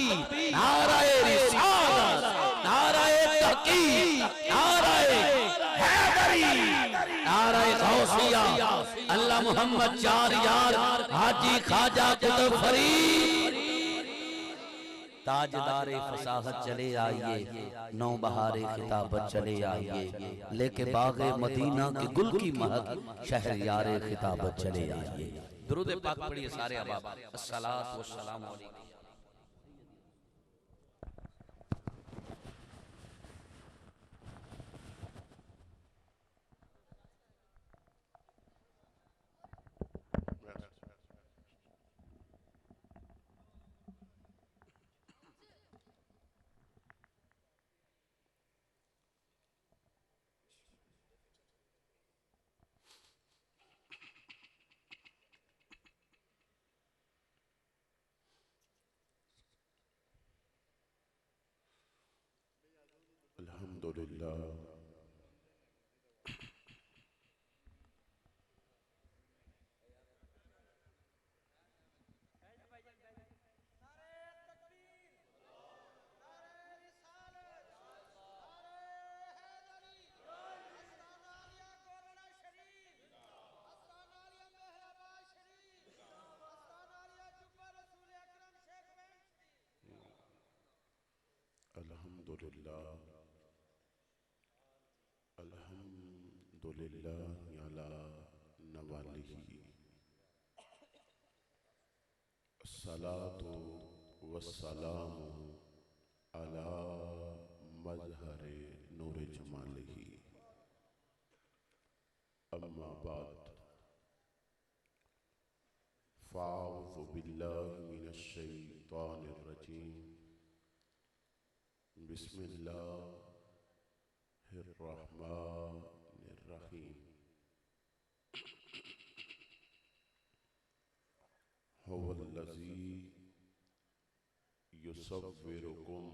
नाराए रिसालत, नाराए तहकीक, नाराए हैदरी, नाराए गौसिया, अल्लाह मोहम्मद चार यार हाजी ख्वाजा कुतुब फरीद ताजदारे फसाहत चले आइए, नौबहारे खिताबत चले आइए, लेके बागे मदीना के गुल की महक शहरयारे खिताबत चले आइए। दुरूद पाक पढ़िए सारे अहबाब। अस्सलातु वस्सलामु अलैकुम। अल्हम्दुलिल्लाह अल्हम्दुलिल्लाह अल्हम्दुलिल्लाह अला नवालिही, अस्सलातु वस्सलामु अला मज़हरे नूरे जमालिही, अम्मा बाद, फ़अऊज़ु बिल्लाहि मिनश शैतानिर रजीम, बिस्मिल्लाहिर्रहमानिर्रहीम। हुवल्लज़ी युसव्विरुकुम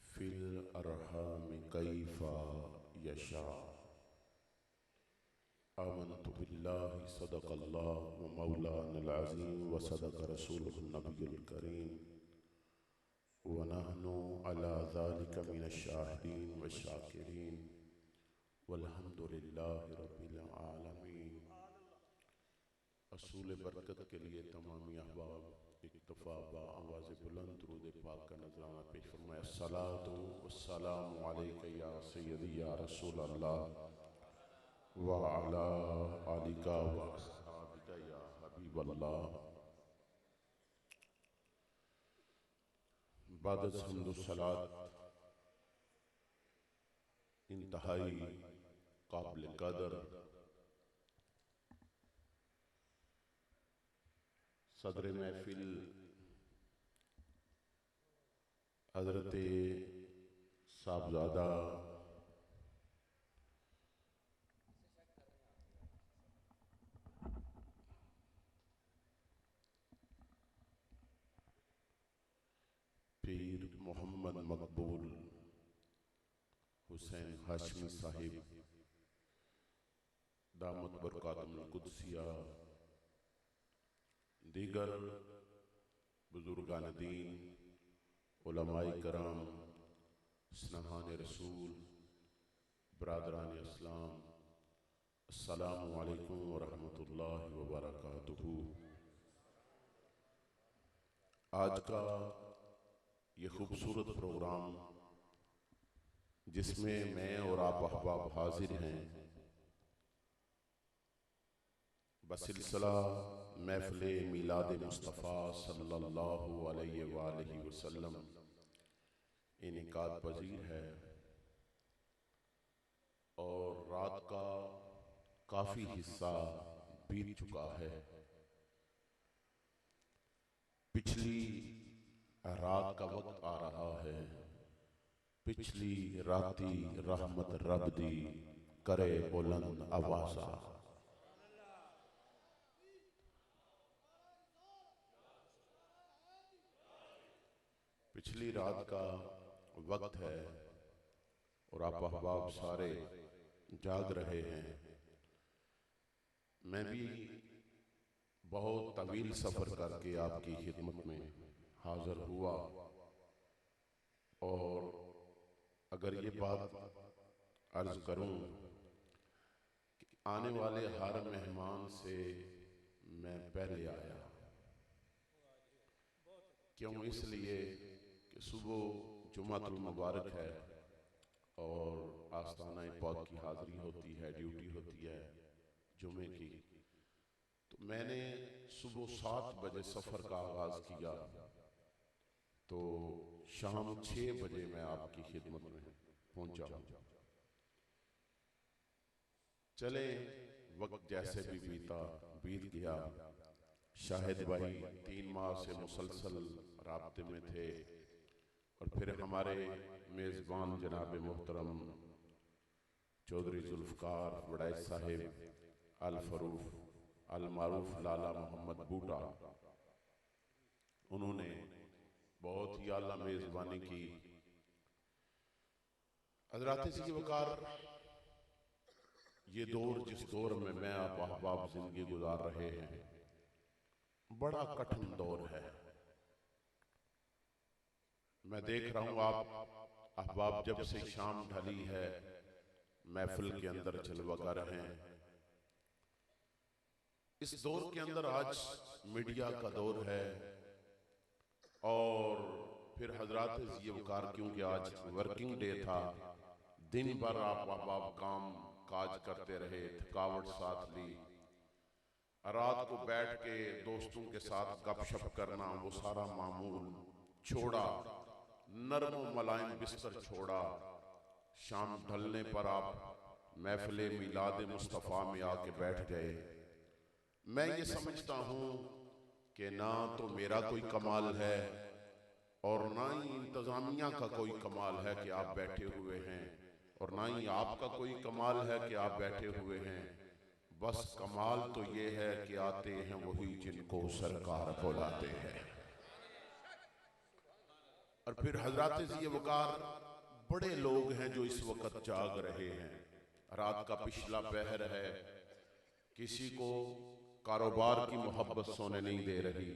फिल अरहामि कैफ़ा यशा। आमनतु बिल्लाहि सदक़ल्लाहु मौलानल अज़ीम व सदक़ रसूलुहुन नबियुल करीम व नहनु अला ज़ालिका मिनश शाहिदीन व शाकिरीन वल्हम्दुलिल्लाहि रब्बिल आलमीन। असूल बरकत के लिए तमामी अहबाब इक्तफ़ा बा आवाज़ बुलंद दुरूद पाक का नज़राना पेश फरमाया। अस्सलातु वस्सलामु अलैका या सय्यदी या रसूल अल्लाह व अला आलिका व अस्हाबिका या हबीब अल्लाह। बाद हम्दो सलात इंतहाई काबिल कदर सदर महफिल हजरत साहबजादा पीर मोहम्मद मकबूल हुसैन हाशमी साहिब दामत बरकातुहुल कुद्सिया, दीगर बुजुर्गान दीन, उलमाए कराम, स्नहान रसूल, बरादरान इस्लाम, अस्सलामु अलैकुम व रहमतुल्लाहि व बरकातुहू। आज का ये खूबसूरत प्रोग्राम जिसमें मैं और आप अहबाब हाजिर हैं, बसिलसिला महफ़िले मिलाद मुस्तफ़ा सल्लल्लाहु अलैहि वसल्लम इनेकाद पजीर है और रात का काफ़ी हिस्सा बीत चुका है। पिछली रात का वक्त आ रहा है, पिछली राती रहमत रब दी करे बुलंद आवाज़ा। पिछली रात का वक्त है और आप अहबाब सारे जाग रहे हैं। मैं भी बहुत तवील सफ़र करके आपकी खिदमत में हाजिर हुआ। और अगर ये बात अर्ज करूं कि आने वाले हर मेहमान से मैं पहले आया। क्यों? इसलिए कि सुबह जुमातुल मुबारक है और आस्ताना पाक की हाज़िरी होती है, ड्यूटी होती है जुमे की। तो मैंने सुबह 7 बजे सफ़र का आगाज़ किया, तो शाम 6 बजे मैं आपकी खिदमत में पहुंचा हूँ। चले वक्त जैसे भी बीत गया। शाहिद भाई 3 माह से मुसलसल राब्ते में थे, और फिर हमारे मेज़बान जनाब मोहतरम चौधरी जुल्फ़कार वड़ैच साहिब अल फ़रूफ अल मारूफ लाला मोहम्मद बूटा, उन्होंने बहुत ही आला मेज़बानी की। हज़रात ज़ी वक़ार, ये दौर जिस दौर में मैं आप अहबाब जिंदगी गुजार रहे हैं, बड़ा कठिन दौर है। मैं देख रहा हूं आप अहबाब जब से शाम ढली है महफिल के अंदर जलवागर हैं। इस दौर के अंदर आज मीडिया का दौर है, और फिर हजरात ज़ी वक़ार, क्योंकि आज वर्किंग डे था, दिन भर आप अहबाब काम काज करते रहे, थकावट साथ ली, रात को बैठ के दोस्तों के साथ गपशप करना वो सारा मामूल छोड़ा, नरम मलायम बिस्तर छोड़ा। शाम ढलने पर आप महफिले मिलाद मुस्तफ़ा में आके बैठ गए। मैं ये समझता हूँ कि ना तो मेरा कोई कमाल है और ना ही इंतज़ामिया का कोई कमाल है कि आप बैठे हुए हैं, और ना ही आपका कोई कमाल है कि आप बैठे हुए हैं। बस कमाल तो ये है कि आते हैं वही जिनको सरकार बुलाते हैं। और फिर हजरात ज़ी वक़ार, बड़े लोग हैं जो इस वक्त जाग रहे हैं। रात का पिछला पहर है, किसी को कारोबार की मोहब्बत सोने नहीं दे रही,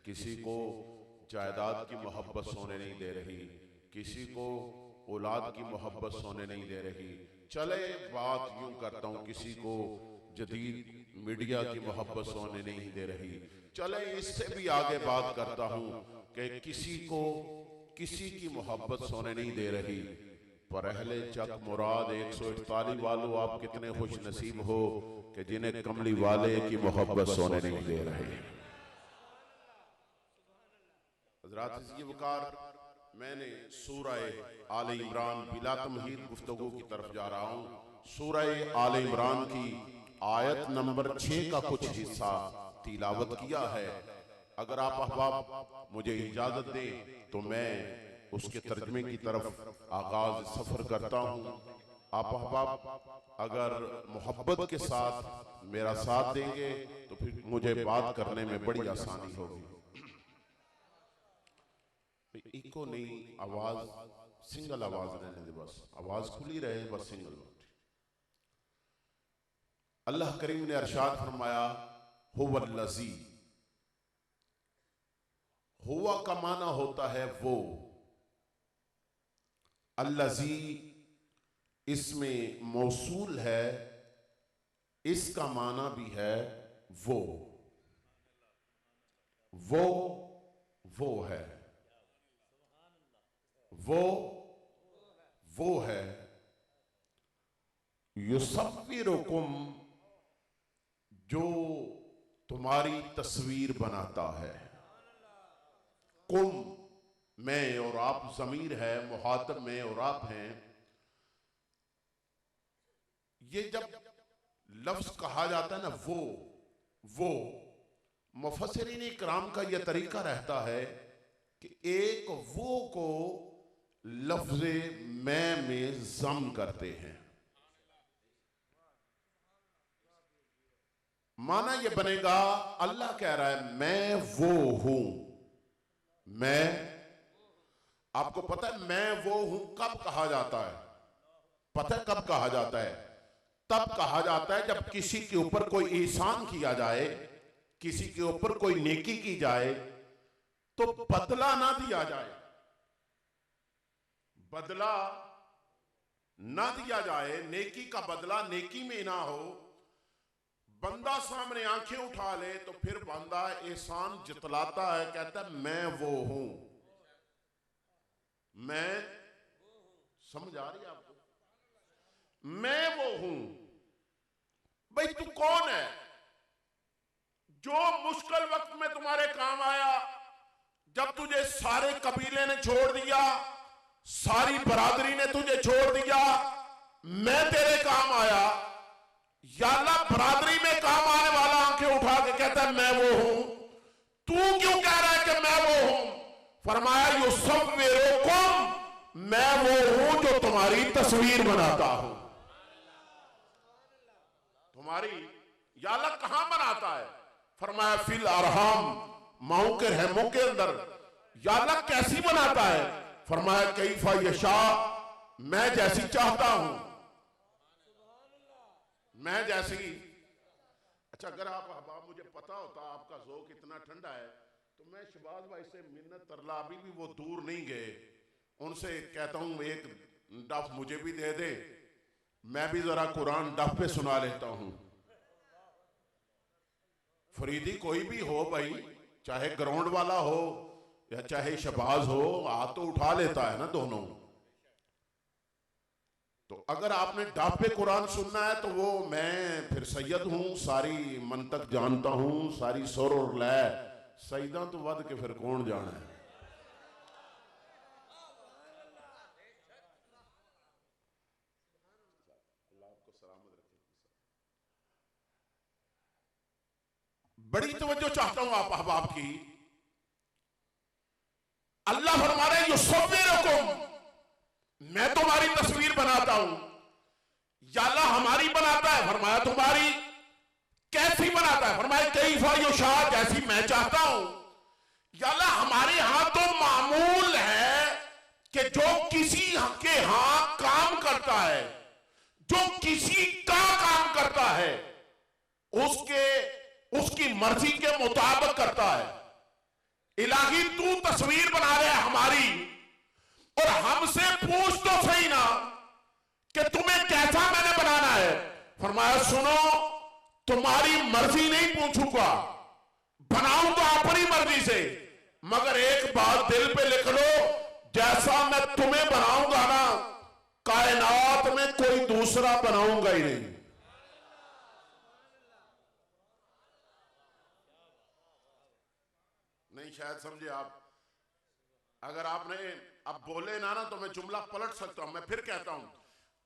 किसी को जायदाद की मोहब्बत सोने नहीं दे रही, किसी को औलाद की मोहब्बत सोने नहीं दे रही। चले बात यूं करता हूं, किसी को जदीद मीडिया की मोहब्बत सोने नहीं दे रही। चले इससे भी आगे बात करता हूं कि किसी को किसी की मोहब्बत सोने नहीं दे रही। पर अहले चक मुराद 141 वालों, आप कितने खुश नसीब हो कि जिन्हें कमली वाले की मोहब्बत सोने नहीं दे रहे। हज़रात ज़ी वक़ार, मैंने सूरह आले इमरान बिला तमहीद गुफ्तगू की तरफ जा रहा हूँ। सूरह आले इमरान की आयत नंबर 6 का कुछ हिस्सा तिलावत किया है। अगर आप अहबाब मुझे इजाजत दें तो मैं उसके तर्जमे की तरफ आगाज सफर करता हूँ। आप अहबाब अगर मोहब्बत के साथ मेरा साथ देंगे तो फिर मुझे बात करने में बड़ी आसानी होगी। इको नहीं, आवाज सिंगल आवाज रहने दे, बस आवाज खुली रहे, बस सिंगल। अल्लाह करीम ने अरशाद फरमाया, हुवल्लज़ी, हुआ का माना होता है वो, अल्लज़ी इसमें मौसूल है, इसका माना भी है वो है, वो है। युसव्विरुकुम, जो तुम्हारी तस्वीर बनाता है। कुम मैं और आप ज़मीर है, मुहातब में और आप हैं। ये जब लफ्ज कहा जाता है ना वो मुफस्सिरीन इकराम का यह तरीका रहता है कि एक वो को लफ्ज़े मैं में ज़म करते हैं। माना ये बनेगा, अल्लाह कह रहा है मैं वो हूं। मैं, आपको पता है मैं वो हूं कब कहा जाता है? पता है कब कहा जाता है? तब कहा जाता है जब किसी के ऊपर कोई एहसान किया जाए, किसी के ऊपर कोई नेकी की जाए, तो बदला ना दिया जाए, बदला ना दिया जाए, नेकी का बदला नेकी में ना हो। बंदा सामने आंखें उठा ले तो फिर बंदा एहसान जतलाता है, कहता है मैं वो हूं, मैं, समझ आ रही है आपको, मैं वो हूं। भाई तू कौन है जो मुश्किल वक्त में तुम्हारे काम आया, जब तुझे सारे कबीले ने छोड़ दिया, सारी बरादरी ने तुझे छोड़ दिया, मैं तेरे काम आया। या अल्लाह बरादरी में काम आने वाला आंखें उठा के कहता है मैं वो हूं, तू क्यों कह रहा है कि मैं वो हूं? फरमाया युसव्विरुकुम, मैं वो हूं जो तुम्हारी तस्वीर बनाता हूं। तुम्हारी या अल्लाह कहां बनाता है? फरमाया फिल अरहम, माओ के रहमों के अंदर। या अल्लाह कैसी बनाता है? फरमाया कैफा यशा, मैं जैसी चाहता हूं, मैं जैसी। अच्छा, अगर आप अहबाब मुझे पता होता आपका ज़ौक़ इतना ठंडा है तो मैं शहबाज भाई से मिन्नत तरला, अभी भी वो दूर नहीं गए, उनसे कहता हूं एक डफ मुझे भी दे दे, मैं भी जरा कुरान डफ पे सुना लेता हूं। फरीदी कोई भी हो भाई, चाहे ग्राउंड वाला हो या चाहे शहबाज हो, हाथ तो उठा लेता है ना दोनों। तो अगर आपने डफ पे कुरान सुनना है तो वो मैं फिर सैयद हूं, सारी मंतक जानता हूं, सारी सुर और लय, सईदा तो वध के फिर कौन जाना है। बड़ी तवज्जो चाहता हूं आप अहबाब की। अल्लाह फरमा रहे युसव्विरुकुम, मैं तुम्हारी तस्वीर बनाता हूं। या अल्लाह हमारी बनाता है? फरमाया तुम्हारी। कैसी बनाता है? फरमाया कैफा यशा, जैसी मैं चाहता हूं। या अल्लाह हमारे यहां तो मामूल है कि जो किसी के यहां काम करता है, जो किसी का काम करता है, उसकी मर्जी के मुताबिक करता है। इलाही तू तस्वीर बना रहा है हमारी, और हमसे पूछ तो सही ना कि तुम्हें कैसा मैंने बनाना है। फरमाया सुनो, तुम्हारी मर्जी नहीं पूछूंगा, बनाऊंगा अपनी मर्जी से, मगर एक बात दिल पे लिख लो, जैसा मैं तुम्हें बनाऊंगा ना, कायनात में कोई दूसरा बनाऊंगा ही नहीं। नहीं शायद समझे आप। अगर आपने अब बोले ना तो मैं जुमला पलट सकता हूं। मैं फिर कहता हूं,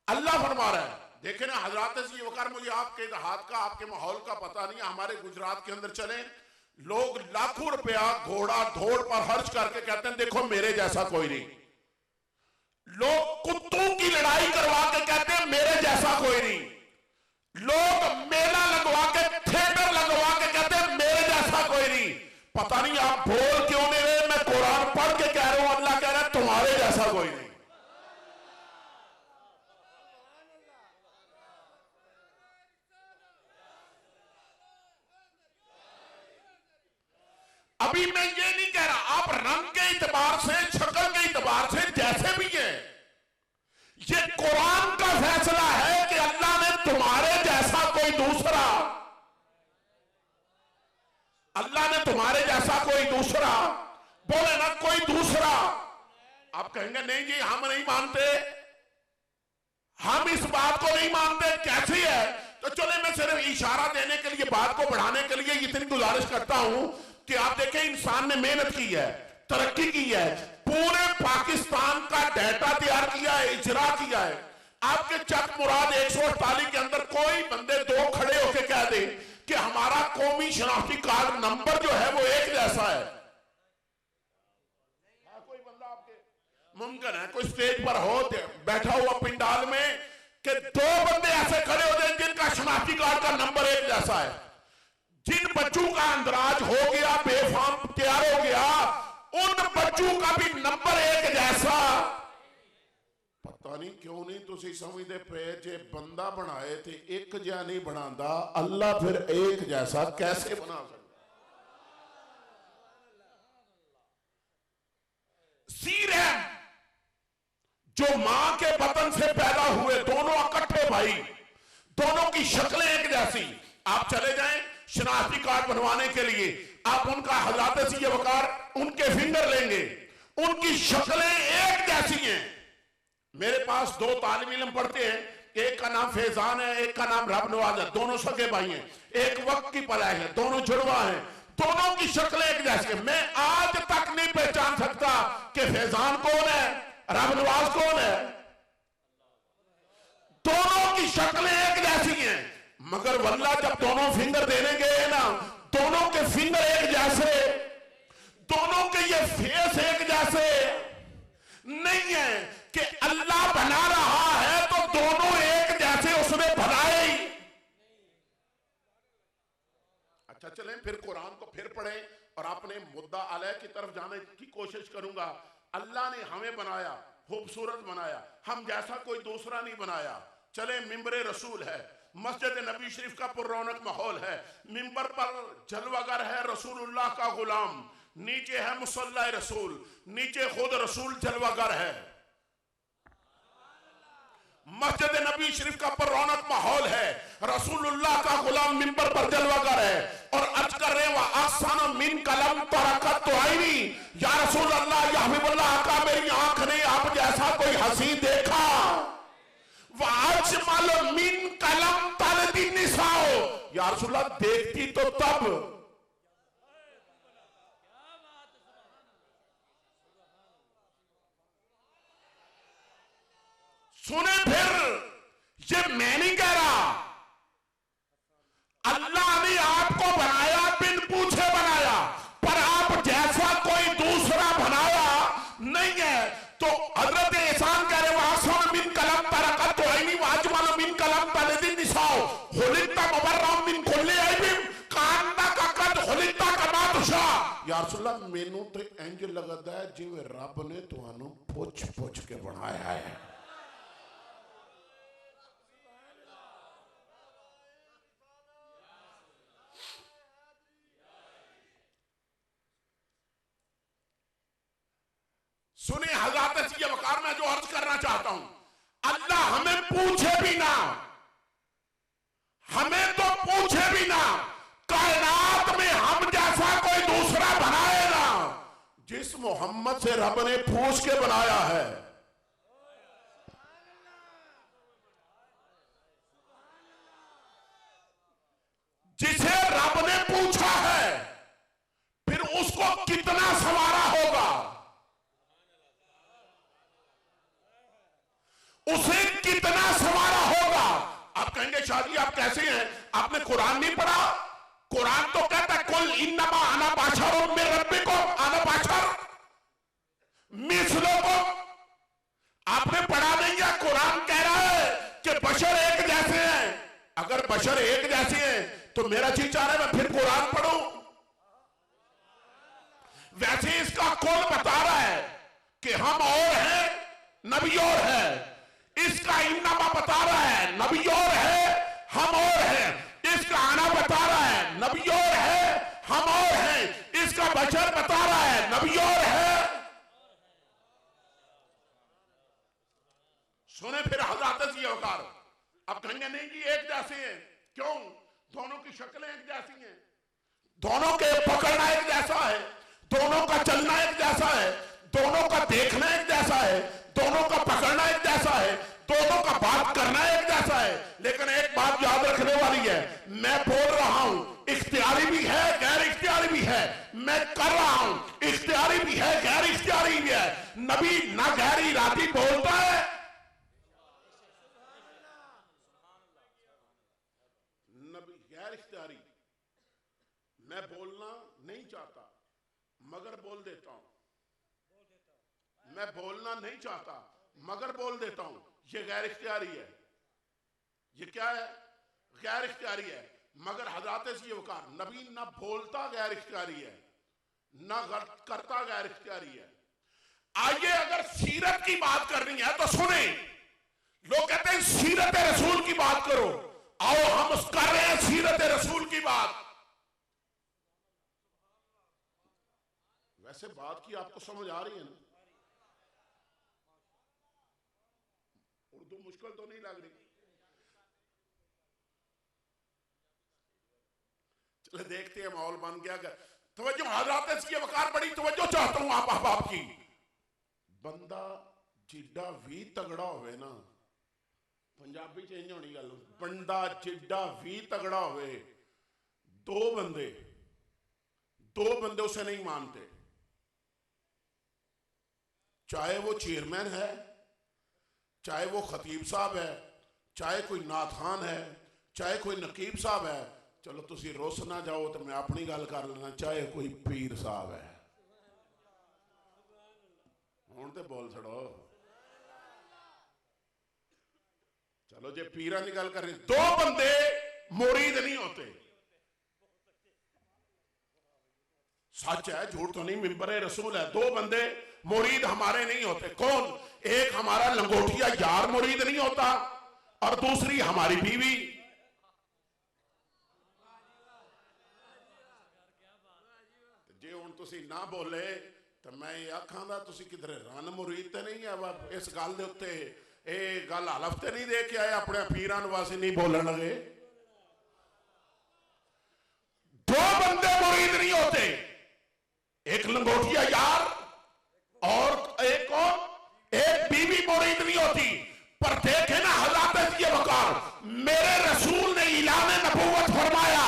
अल्लाह फरमा रहा है, देखे ना हजरात से वकार, मुझे आपके हाथ का, आपके माहौल का पता नहीं। हमारे गुजरात के अंदर चले, लोग लाखों रुपया घोड़ा धोड़ पर खर्च करके कहते हैं देखो मेरे जैसा कोई नहीं। लोग कुत्तों की लड़ाई करवा के कहते हैं मेरे जैसा कोई नहीं। लोग मेला लगवा के, थिएटर लगवा के कहते हैं मेरे जैसा कोई नहीं। पता नहीं आप बोल क्यों नहीं रहे? मैं कुरान पढ़ के कह रहा हूं, अल्लाह कह रहा है तुम्हारे जैसा कोई नहीं। अभी मैं ये नहीं कह रहा, आप रंग के इतबार से, शक्ल के इतबार से जैसे भी हैं, ये कुरान का फैसला है कि अल्लाह ने तुम्हारे जैसा कोई दूसरा, अल्लाह ने तुम्हारे जैसा कोई दूसरा, बोले ना कोई दूसरा। आप कहेंगे नहीं जी हम नहीं मानते, हम इस बात को नहीं मानते, कैसी है? तो चले मैं सिर्फ इशारा देने के लिए, बात को बढ़ाने के लिए इतनी गुजारिश करता हूं कि आप देखें इंसान ने मेहनत की है, तरक्की की है, पूरे पाकिस्तान का डाटा तैयार किया है, इजरा किया है। आपके चक मुराद 148 के अंदर कोई बंदे दो खड़े होकर कह दे कि हमारा कौमी शनाख्ती कार्ड नंबर जो है वो एक जैसा है। कोई बंदा आपके मुमकिन है कोई स्टेज पर हो बैठा हुआ पिंडाल में कि दो बंदे ऐसे खड़े हो जाए जिनका शनाख्ती कार्ड का नंबर एक जैसा है। जिन बच्चों का अंदराज हो गया, बेफाम तैयार हो गया, उन बच्चों का भी नंबर एक जैसा। पता नहीं क्यों नहीं तुसी समझते पे, जे बंदा बनाए थे एक जिहा नहीं बनाता, अल्लाह फिर एक जैसा कैसे बना सकता? जो मां के बतन से पैदा हुए, दोनों इकट्ठे भाई, दोनों की शक्लें एक जैसी। आप चले जाएं शनाख्ती कार्ड बनवाने के लिए, आप उनका हजरत सी वकार उनके फिंगर लेंगे, उनकी शक्लें एक जैसी हैं। मेरे पास 2 तालिब इल्म पढ़ते हैं, एक का नाम फैजान है, एक का नाम रब नवाज है, दोनों सगे भाई हैं, एक वक्त की पलाई है, दोनों जुड़वा हैं, दोनों की शक्लें एक जैसी है। मैं आज तक नहीं पहचान सकता कि फैजान कौन है, रब नवाज कौन है। दोनों की शक्लें एक जैसी हैं, मगर वल्लाह जब दोनों फिंगर देने गए ना, दोनों के फिंगर एक जैसे, दोनों के ये फेस एक जैसे नहीं है कि अल्लाह बना रहा है तो दोनों एक जैसे उसने बनाए ही। अच्छा चलें फिर कुरान को फिर पढ़ें और अपने मुद्दा अलह की तरफ जाने की कोशिश करूंगा। अल्लाह ने हमें बनाया, खूबसूरत बनाया, हम जैसा कोई दूसरा नहीं बनाया। चले मिंबर रसूल है, मस्जिद नबी शरीफ का पुररौनक माहौल है, मिंबर पर जलवागर है रसूलुल्लाह का गुलाम, नीचे है मुसल्ला रसूल, नीचे खुद रसूल जलवागर है। मस्जिद नबी शरीफ का पुररौनक माहौल है, रसूलुल्लाह का गुलाम मिंबर पर जलवागर है और अर्ज कर रहे व आसान मिन कलम तरकत तो आई नहीं, या रसूल अल्लाह या हबीबुल्लाह का मेरी आंख ने आप जैसा कोई हसी देखा। वअजमल मिन कलम तलदी निसाओ, या रसूल अल्लाह देखती तो तब। सुने फिर, ये मैं नहीं कह रहा, अल्लाह ने आपको बनाया, बिन पूछे बनाया, पर आप जैसा कोई दूसरा बनाया नहीं है। तो हजरत एहसान कह रहे वासन मिन कलम तरकत तो नहीं, वाजमल मिन कलम तलदी निसाओ, खुलिकता मुबर्रम मिन कुल्ली ऐबिन कान्ना का कद खुलिकता कमा तुशा। या रसूल अल्लाह मैनू तो इंज लगदा है जिवें रब ने तुहानू पुछ पुछ के बनाया है। सुने हज़रत ये वकार, मैं जो अर्ज करना चाहता हूं, अल्लाह हमें पूछे भी ना, हमें तो पूछे भी ना, कायनात में हम जैसा कोई दूसरा बनाए ना, जिस मोहम्मद से रब ने पूछ के बनाया है। जिसे रब ने पूछा है फिर उसको कितना संवारा होगा, उसे कितना संवारा होगा। आप कहेंगे शादी आप कैसे हैं, आपने कुरान नहीं पढ़ा? कुरान तो कहता है कुल इन्नमा अना बशरुम मिन रब्बिकुम अना बशर मिस्लुकुम। आपने पढ़ा नहीं है? कुरान कह रहा है कि बशर एक जैसे हैं। अगर बशर एक जैसे हैं तो मेरा जी चाह रहा है मैं फिर कुरान पढ़ूं। वैसे इसका कुल बता रहा है कि हम और हैं, नबी और है। इसका इन्नमा बता रहा है नबी और है, हम और हैं। इसका आना बता रहा है नबी और है, हम और हैं। इसका बशर बता रहा है नबी और है। सुने फिर हज़रत ये वकार। अब कहेंगे नहीं जी एक जैसे हैं, क्यों? दोनों की शक्लें एक जैसी हैं, दोनों के पकड़ना एक जैसा है, दोनों का चलना एक जैसा है, दोनों का देखना एक जैसा है, दोनों का पकड़ना एक जैसा है, दोनों का बात करना एक जैसा है। लेकिन एक बात याद रखने वाली है, मैं बोल रहा हूं इख्तियारी भी है गैर इख्तियारी भी है, मैं कर रहा हूं इख्तियारी भी है गैर इख्तियारी भी है। नबी ना गैर इरादी बोलता है, नबी गैर इख्तियारी। मैं बोलना नहीं चाहता मगर बोल देता हूं, मैं बोलना नहीं चाहता मगर बोल देता हूं, ये गैर इख्तियारी है। ये क्या है? गैर इख्तियारी है। मगर हज़रत ये वकार नबी ना बोलता गैर इख्तियारी है, ना करता गैर इख्तियारी है। आइए अगर सीरत की बात करनी है तो सुने, लोग कहते हैं सीरत रसूल की बात करो, आओ हम कर रहे हैं सीरत रसूल की बात। वैसे बात की आपको समझ आ रही है ना? उर्दू मुश्किल तो नहीं लग रही? चले देखते हैं माहौल बन गया। तवज्जो हज़रात इसकी वकार बड़ी तवज्जो चाहता हूं आप अहबाब की। बंदा जिड्डा भी तगड़ा होवे ना, पंजाबी चेंज होनी गल, बंदा जिड्डा भी तगड़ा होवे, दो बंदे उसे नहीं मानते, चाहे वो चेयरमैन है, चाहे वो खतीब साहब है, चाहे कोई नाथान है, चाहे कोई नकीब साहब है। चलो तुसी रुस ना जाओ तो मैं अपनी गल कर लेना, चाहे कोई पीर साहब है। हुण ते बोल छड़ो। चलो जे पीरा की गल कर रहे, दो बंदे मुरीद नहीं होते। सच है, झूठ तो नहीं, मिंबरे रसूल है। दो बंदे मुरीद हमारे नहीं होते। कौन? एक हमारा लंगोटिया यार मुरीद नहीं होता और दूसरी हमारी बीवी। जे हुण तुसी ना बोले तो मैं ये आखांगा तुसी किधरे रन मुरीद ते नहीं है। इस गल दे उत्ते ये गल हलफ ते नहीं दे के आए अपने पीरां वास्ते नहीं बोलन लगे। दो बंदे मुरीद नहीं होते, एक लंगोटिया यार और एक बीवी मुरीद नहीं होती। पर देखे ना हज़रात ये वकार, मेरे रसूल ने इलाने नबूवत फरमाया,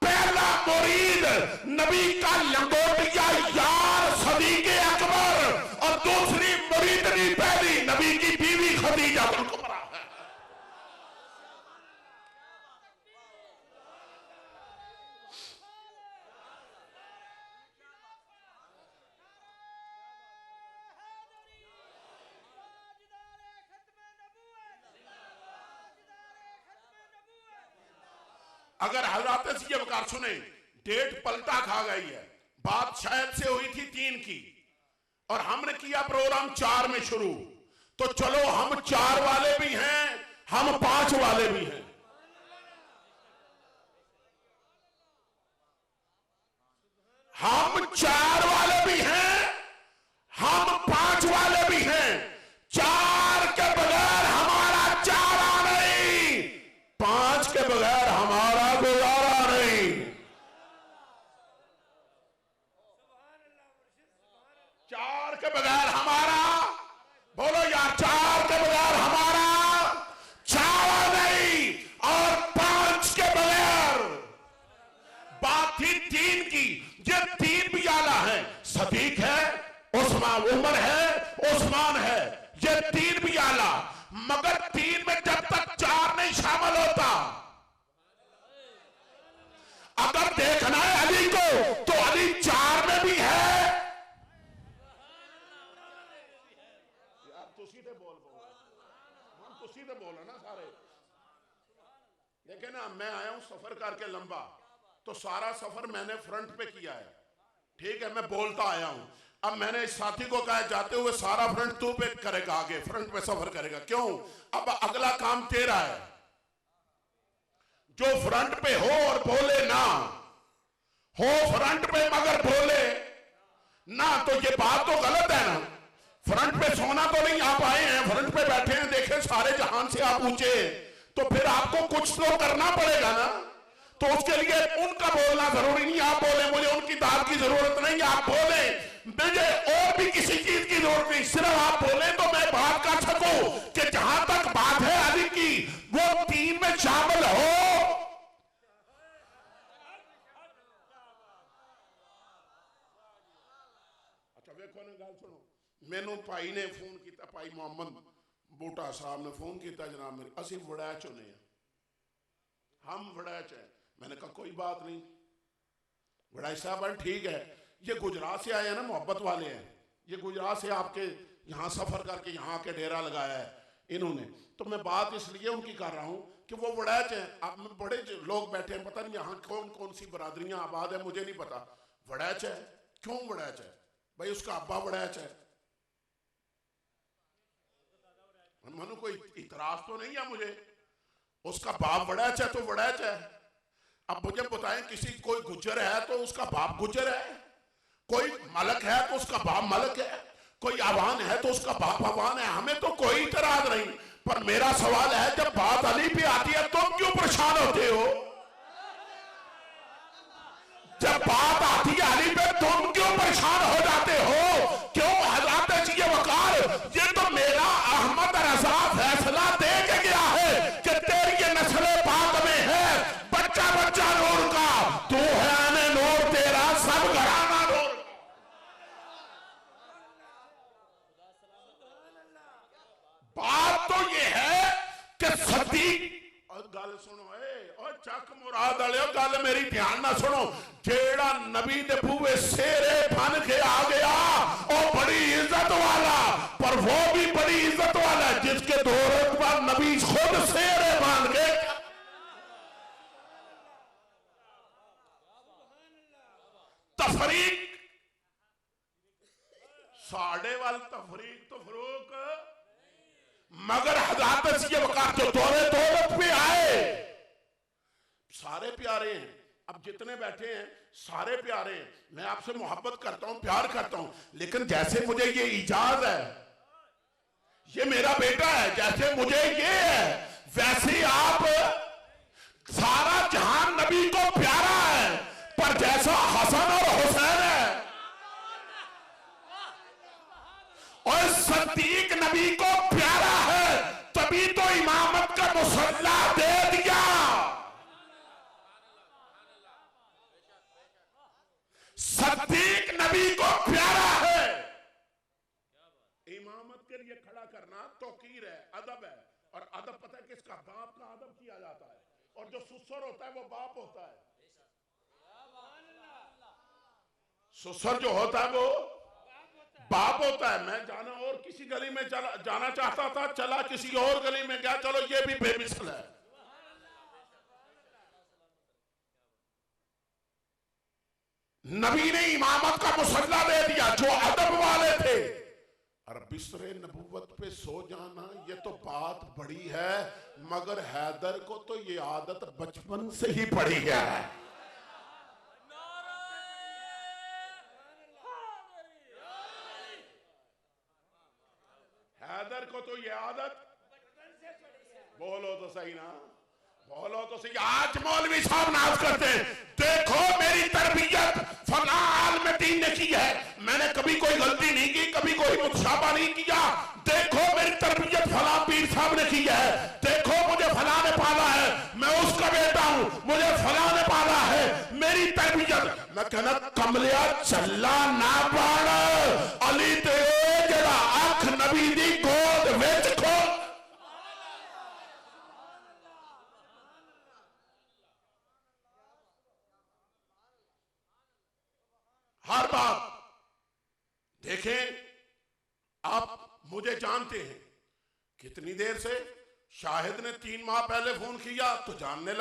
पहला मुरीद नबी का लंगोटिया यार सदीक़े अकबर और दूसरी मुरीदनी पहली नबी की बीवी खदीजा कुबरा। अगर हज़रात ये वकार सुने, डेट पलटा खा गई है। बात शायद से हुई थी 3 की और हमने किया प्रोग्राम 4 में शुरू। तो चलो हम 4 वाले भी हैं, हम 5 वाले भी हैं। हम 4 वाले भी हैं, हम 5 वाले भी हैं। 4 के बगैर हमारा चारा नहीं, 5 के बगैर हमारा गुजारा नहीं। 4 के बगैर हमारा, बोलो यार, 4 के बगैर हमारा चारा नहीं और 5 के बगैर। बात थी 3 की, ये 3 भी आला है। सदीक है, उमर है, उस्मान है, ये 3 भी आला। मगर 3 में जब तक 4 नहीं शामिल होता, अगर देखना है अली को तो अली 4 में भी है। यार तुसी ते बोल ना सारे। देखे ना, मैं आया हूं सफर करके लंबा, तो सारा सफर मैंने फ्रंट पे किया है। ठीक है, मैं बोलता आया हूं। अब मैंने इस साथी को कहा जाते हुए सारा फ्रंट तू पे करेगा, आगे फ्रंट पे सफर करेगा। क्यों? अब अगला काम तेरा है। जो फ्रंट पे हो और बोले ना हो, फ्रंट पे मगर बोले ना, तो ये बात तो गलत है ना। फ्रंट पे सोना तो नहीं आप आए हैं, फ्रंट पे बैठे हैं, देखे सारे जहान से आप ऊंचे, तो फिर आपको कुछ तो करना पड़ेगा ना। तो उसके लिए उनका बोलना जरूरी नहीं, आप बोले, मुझे उनकी दाद की जरूरत नहीं, आप बोले, मुझे और भी किसी चीज की जरूरत नहीं, सिर्फ आप बोले तो मैं बात कर सकूं कि जहां तक बात है अली की, वो 3 में शामिल हो। अच्छा देखो ना, गल सुनो, मैनू भाई ने फोन किया, भाई मोहम्मद बूटा साहब ने फोन किया, जनाब मेरे असि वड़ैच होने हैं, हम वड़ैच हैं। मैंने कहा कोई बात नहीं, वड़ैच साहब ठीक है, ये गुजरात से आए हैं ना, मोहब्बत वाले हैं, ये गुजरात से आपके यहाँ सफर करके यहाँ के डेरा लगाया है इन्होंने। तो मैं बात इसलिए उनकी कर रहा हूँ कि वो वड़ैच हैं। अब में बड़े लोग बैठे हैं, पता नहीं यहाँ कौन कौन सी बरादरियां आबाद है, मुझे नहीं पता। वड़ैच है, क्यों वड़ैच है भाई? उसका अब्बा वड़ैच है, मनु कोई इतराज तो नहीं है मुझे। उसका बाप वड़ैच है तो वड़ैच है। अब मुझे बताएं, किसी कोई गुज्जर है तो उसका बाप गुज्जर है, कोई मलक है तो उसका बाप मलक है, कोई आवान है तो उसका बाप आवान है। हमें तो कोई इतराज नहीं, पर मेरा सवाल है, जब बात अली पे आती है तुम क्यों परेशान होते हो? जब बात आती है अली पे तुम क्यों परेशान हो जाते हो? क्यों? हजरत ये वकार, ये तो मेरा अहमद रजा फैसला दे के गया है कि तेरी ये नस्ल पाक में है बच्चा बच्चा नूर का, तू है आने नूर, तेरा सब घराना नूर। बात तो ये है कि सदीक, और गल सुनो और चक मुराद वाले, गल मेरी ध्यान ना सुनो, जेड़ा नबी दे बूहे सेरे बन के आ गया और बड़ी इज्जत वाला, पर वो भी बड़ी इज्जत वाला है जिसके दौर पर नबी खुद सेरे बन के। तफरीक साढ़े वाल तफरीक तो फरोक, मगर हज़रत ये वक़्त जो दौरे दौलत पे आए सारे प्यारे हैं। अब जितने बैठे हैं सारे प्यारे हैं, मैं आपसे मोहब्बत करता हूं, प्यार करता हूं, लेकिन जैसे मुझे ये इजाज है, ये मेरा बेटा है, जैसे मुझे ये है, वैसे आप सारा जहान नबी को प्यारा है, पर जैसा हसन और हुसैन है और सदीक नबी को प्यारा है, तभी तो इमामत का मुसल्ला दे दिया। सदीक नबी को प्यारा है, इमामत के लिए खड़ा करना तौकीर है, अदब है। और अदब पता है किसका? बाप का अदब किया जाता है, और जो सुसर होता है वो बाप होता है। सुसर जो होता है वो बाप होता है। मैं जाना और किसी गली में जाना चाहता था, चला किसी और गली में गया, चलो ये भी बेमिसल है। नबी ने इमामत का मुसल्ला दे दिया, जो अदब वाले थे। और बिस्तरे नबूवत पे सो जाना ये तो बात बड़ी है, मगर हैदर को तो ये आदत बचपन से ही पड़ी है। हैदर को तो ये आदत, बोलो तो सही ना, बोलो तो सही। आज मौलवी साहब नाज करते हैं, देखो मेरी तरबियत फला आलिम दीन ने की है, मैंने कभी कोई गलती नहीं की, कभी कोई मुतशाबा नहीं किया। देखो मेरी तरबियत फला पीर साहब ने की है, देखो मुझे फला ने पाला है, मैं उसका बेटा हूं, मुझे फला ने पाला है, मेरी तरबियत। मैं कहना कमलिया चला ना पाड़ अली ते जरा अख नबी दी गोद विच खो। हर बात देखें, आप मुझे जानते हैं कितनी देर से। शाहिद ने 3 माह पहले फोन किया तो जानने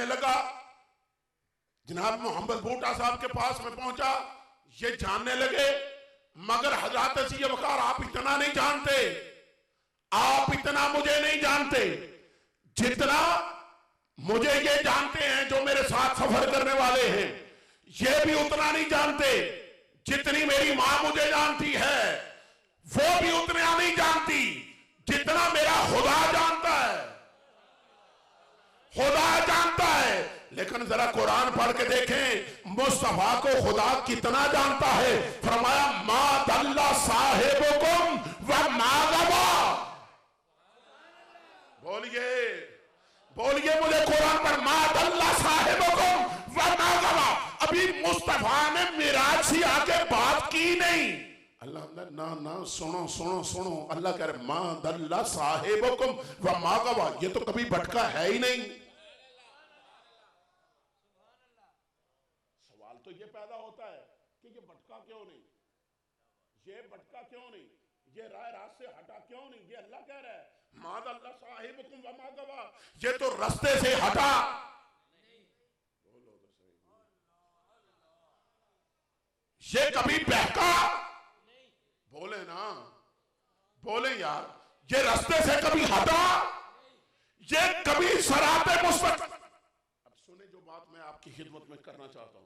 लगा। जनाब मोहम्मद बूटा साहब के पास में पहुंचा, ये जानने लगे। मगर हजरत ये वकार, आप इतना नहीं जानते, आप इतना मुझे नहीं जानते जितना मुझे ये जानते हैं जो मेरे साथ सफर करने वाले हैं। ये भी उतना नहीं जानते जितनी मेरी मां मुझे जानती है, वो भी उतना नहीं जानती जितना मेरा खुदा जानता है। खुदा जानता है, लेकिन जरा कुरान पढ़ के देखें मुस्तफा को खुदा कितना जानता है। फरमाया मा दल्ला साहिबुकुम व मा गवा। बोलिए मुझे कुरान पर, मा दल्ला साहिबुकुम व मा गवा। अभी मुस्तफा ने मिराज से आके बात की नहीं। अल्लाह ना सुनो। अल्लाह कह रहे मा दल्ला साहिबुकुम व मा गवा, ये तो कभी भटका है ही नहीं। सवाल तो ये पैदा होता है कि ये भटका क्यों नहीं, ये राह रात से हटा क्यों नहीं। ये अल्लाह कह रहा है मा दल्ला साहिबुकुम व मा गवा, ये तो रास्ते से हटा। ये कभी बहका, बोले यार, ये रास्ते से कभी हटा, ये कभी सराते मुस्तक। अब सुने जो बात मैं आपकी खिदमत में करना चाहता हूं।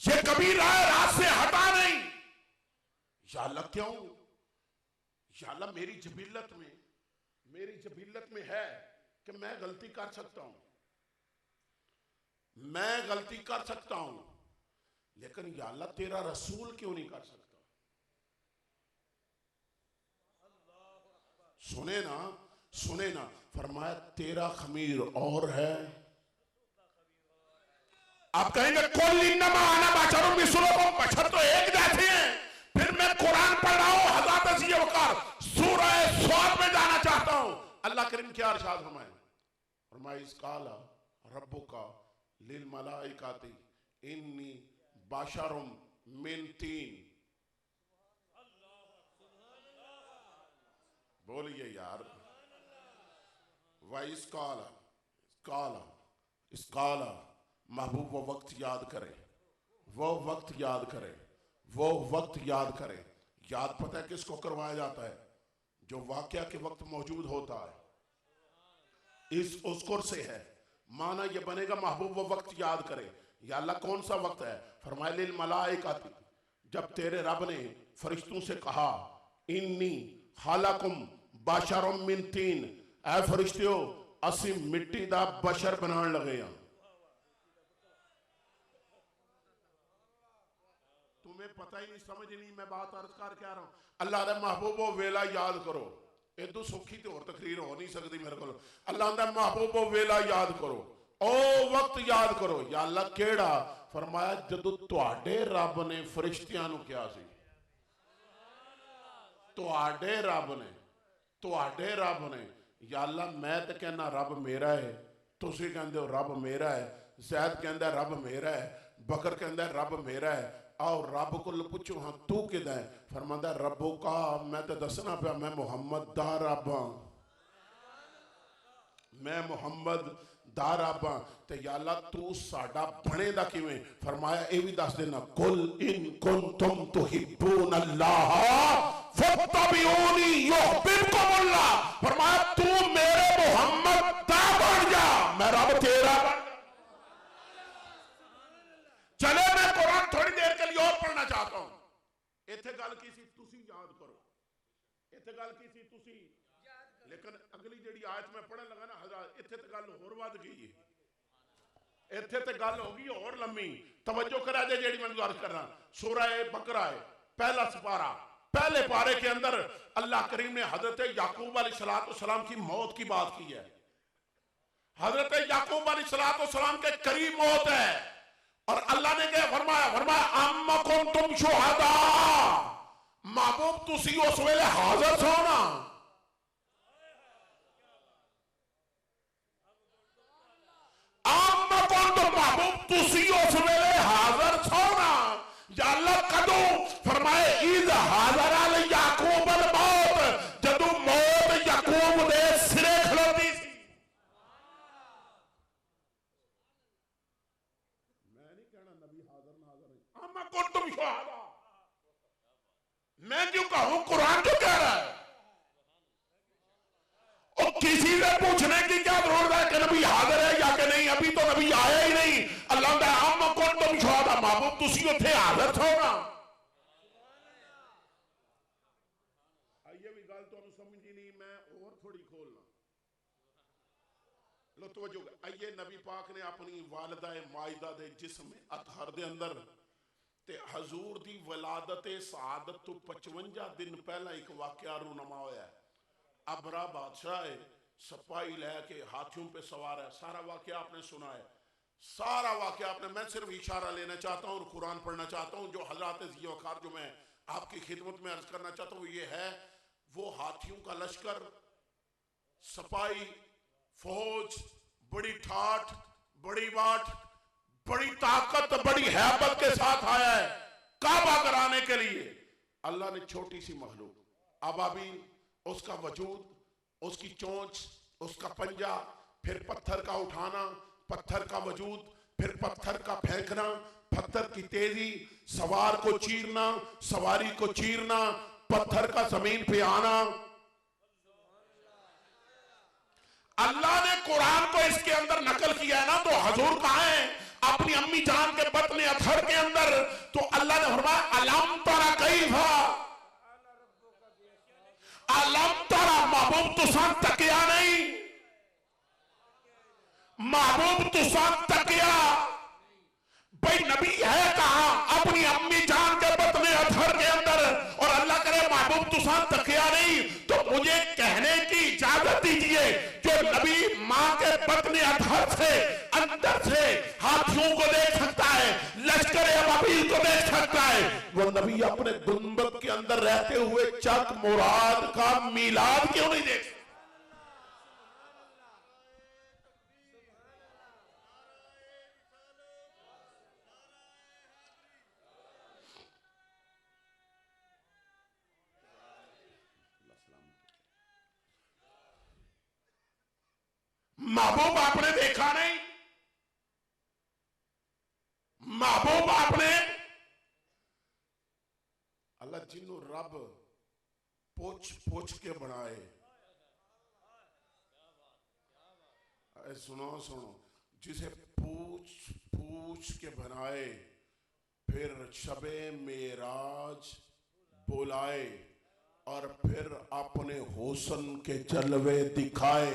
ये कभी राह से हटा नहीं। या अल्लाह क्यों? या अल्लाह मेरी जबीलत में है कि मैं गलती कर सकता हूं, लेकिन या अल्लाह तेरा रसूल क्यों नहीं कर सकता? सुने ना, फरमाया तेरा खमीर और है। आप कहेंगे कुल इन्नमा अना बशरुम मिस्लुकुम, बशर तो एक जैसे हैं। फिर मैं कुरान पढ़ रहा हूं, हज़रत अज़ीज़ वक़ार सूरह स्वाद में जाना चाहता हूं। अल्लाह करीम क्या इरशाद फरमाया इस काला रब्बुका लिल मलाइकाति इन्नी बशरुम मिन तीन। बोलिए यार, इस काला महबूब वो वक्त याद करें, याद पता है किसको करवाया जाता है? जो वाकया के वक्त मौजूद होता है, इस उस्कुर से है। माना ये बनेगा महबूब वो वक्त याद करे। या अल्लाह कौन सा वक्त है? फरमाया लिल मलाइकाति, जब तेरे रब ने फरिश्तों से कहा इन्नी खालकुम बशरुम मिन तीन, ऐ फरिश्तियो असी मिट्टी दा बशर बनाने लगे हैं। तुम्हें पता ही नहीं, समझ नहीं, मैं बात अर्ज कर क्या रहा हूं। अल्लाह रे महबूबो वेला याद करो। इदू सौखी तो और तकरीर हो नहीं सकती मेरे को। अल्लाह दा महबूबो वेला याद करो, ओ वक्त याद करो। या अल्लाह केड़ा? फरमाया जदों तुहाडे रब ने फरिश्तियां नूं कहा सी, तुहाडे रब ने या अल्लाह मैं तो कहना रब मेरा है, तुसीं कहंदे हो रब मेरा है, ज़ैद कहंदा रब मेरा है, बकर कहंदा रब मेरा है। आओ रब को पूछो हाँ तू किदा है? फरमांदा रब्बो का, मैं तो दसना पिया मैं मुहम्मद दा रब हां, मैं मुहम्मद दा रब हां। ते या अल्लाह तू साडा बनेदा किवें? फरमाया ये भी दस देना, कुल इन कुंतुम तुहिब्बून अल्लाह फत्तबिऊनी युहब्बुकुमुल्लाह। फरमाया तू मेरे मुहम्मद दा बन जा, मैं रब तेरा। चले मैं कुरान थोड़ी देर के लिए और पढ़ना चाहता हूं। इत्थे गल की सी तुसी याद करो, लेकिन अगली जेड़ी आयत में पढ़न लगा ना हज़रत, इत्थे ते गल होर वध गई है, इत्थे ते गल हो गई और लम्मी। तवज्जो करा जे जेड़ी मैं अर्ज करना। सूरह बकरा है, पहला सिपारा, पहले पारे के अंदर अल्लाह करीम ने हजरत याकूब अलैहिस्सलाम की मौत की बात की है। हजरत याकूब अलैहिस्सलाम के करीब मौत है और अल्लाह ने क्या फरमाया अम्मा कुंतुम शुहदा, महबूब तुसी उस वेले हाजिर सो ना। अम्मा कुंतुम, महबूब तुसी उस वेले हाजिर सो ना। या अल्लाह कदों? फरमाए इज हाजिर अल याकूब अल मौत, जदों मौत याकूब दे सिरे खलोती सी। मैं नहीं कहना नबी हाजिर नाज़िर है, अम्मा कुंतुम शुहदा। मैं क्यों कहूं? कुरान क्यों कह रहा है? और किसी से पूछने की क्या जरूरत है कि नबी हाजिर है या कि नहीं? अभी तो नबी आया ही नहीं। अल्लाह दा अम्मा कुंतुम शुहदा, महबूब तुसी उत्थे हाजिर थे ना। ये भी गल तुहानू समझी नहीं, मैं और थोड़ी खोलना। लो तवज्जो। आइए नबी पाक ने अपनी वालिदा माइदा दे जिस्म अतहर दे अंदर ते हजूर दी वलादत सआदत तो 55 दिन पहला एक वाकया रूनमा होया है। अबरा बादशाह है, सपाही लैके हाथियों पे सवार है। सारा वाकया आपने सुना है, सारा वाकया आपने। मैं सिर्फ इशारा लेना चाहता हूँ और कुरान पढ़ना चाहता हूँ। जो हज़रत अज़ीज़ वक़ार जो मैं आपकी खिदमत में अर्ज करना चाहता हूँ ये है, वो हाथियों का लश्कर, सपाही, फौज, बड़ी ठाठ, बड़ी बाट, बड़ी ताकत, बड़ी हैबत के साथ आया है काबा कराने के लिए। अल्लाह ने छोटी सी मखलूक अबाबील, उसका वजूद, उसकी चोंच, उसका पंजा, फिर पत्थर का उठाना, पत्थर का वजूद, फिर पत्थर का फेंकना, पत्थर की तेजी, सवार को चीरना, सवारी को चीरना, पत्थर का जमीन पे आना। अल्लाह ने कुरान को इसके अंदर नकल किया है ना, तो हजूर कहाँ है? अपनी अम्मी जान के बतने अथर के अंदर तो अल्लाह ने फरमाया अलम तरा कैफा, अलम तरा महबूब तुसान तकिया नहीं, महबूब तुसान तकिया भाई नबी है कहां, अपनी अम्मी जान के बतने अथर के अंदर, और अल्लाह करे महबूब तुसान तकिया नहीं, तो मुझे कहने की इजाजत दीजिए जो नबी मां के बतने अथर से अंदर से हाथियों को देख सकता है, लश्कर अबाबील को देख सकता है, वो नबी अपने गुंबद के अंदर रहते हुए चक मुराद का मीलाद क्यों नहीं देख सकता? महबूब आपने देखा नहीं, महबूब आपने, अल्लाह जिन्हों रब पोछ पोछ के बनाए, सुनो सुनो, जिसे पूछ पूछ के बनाए, फिर शबे मेराज बुलाए, और फिर अपने हुस्न के जलवे दिखाए,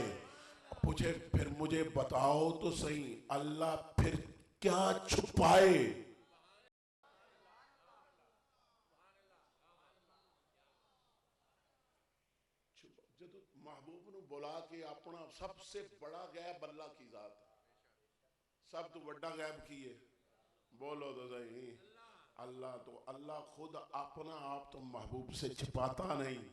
पूछे फिर मुझे बताओ तो सही अल्लाह फिर क्या छुपाए? जब महबूब ने बुला के अपना सबसे बड़ा गैब अल्लाह की जात, सब तो बड़ा गैब की है, बोलो तो सही अल्लाह, तो अल्लाह खुद अपना आप तो महबूब से छिपाता नहीं।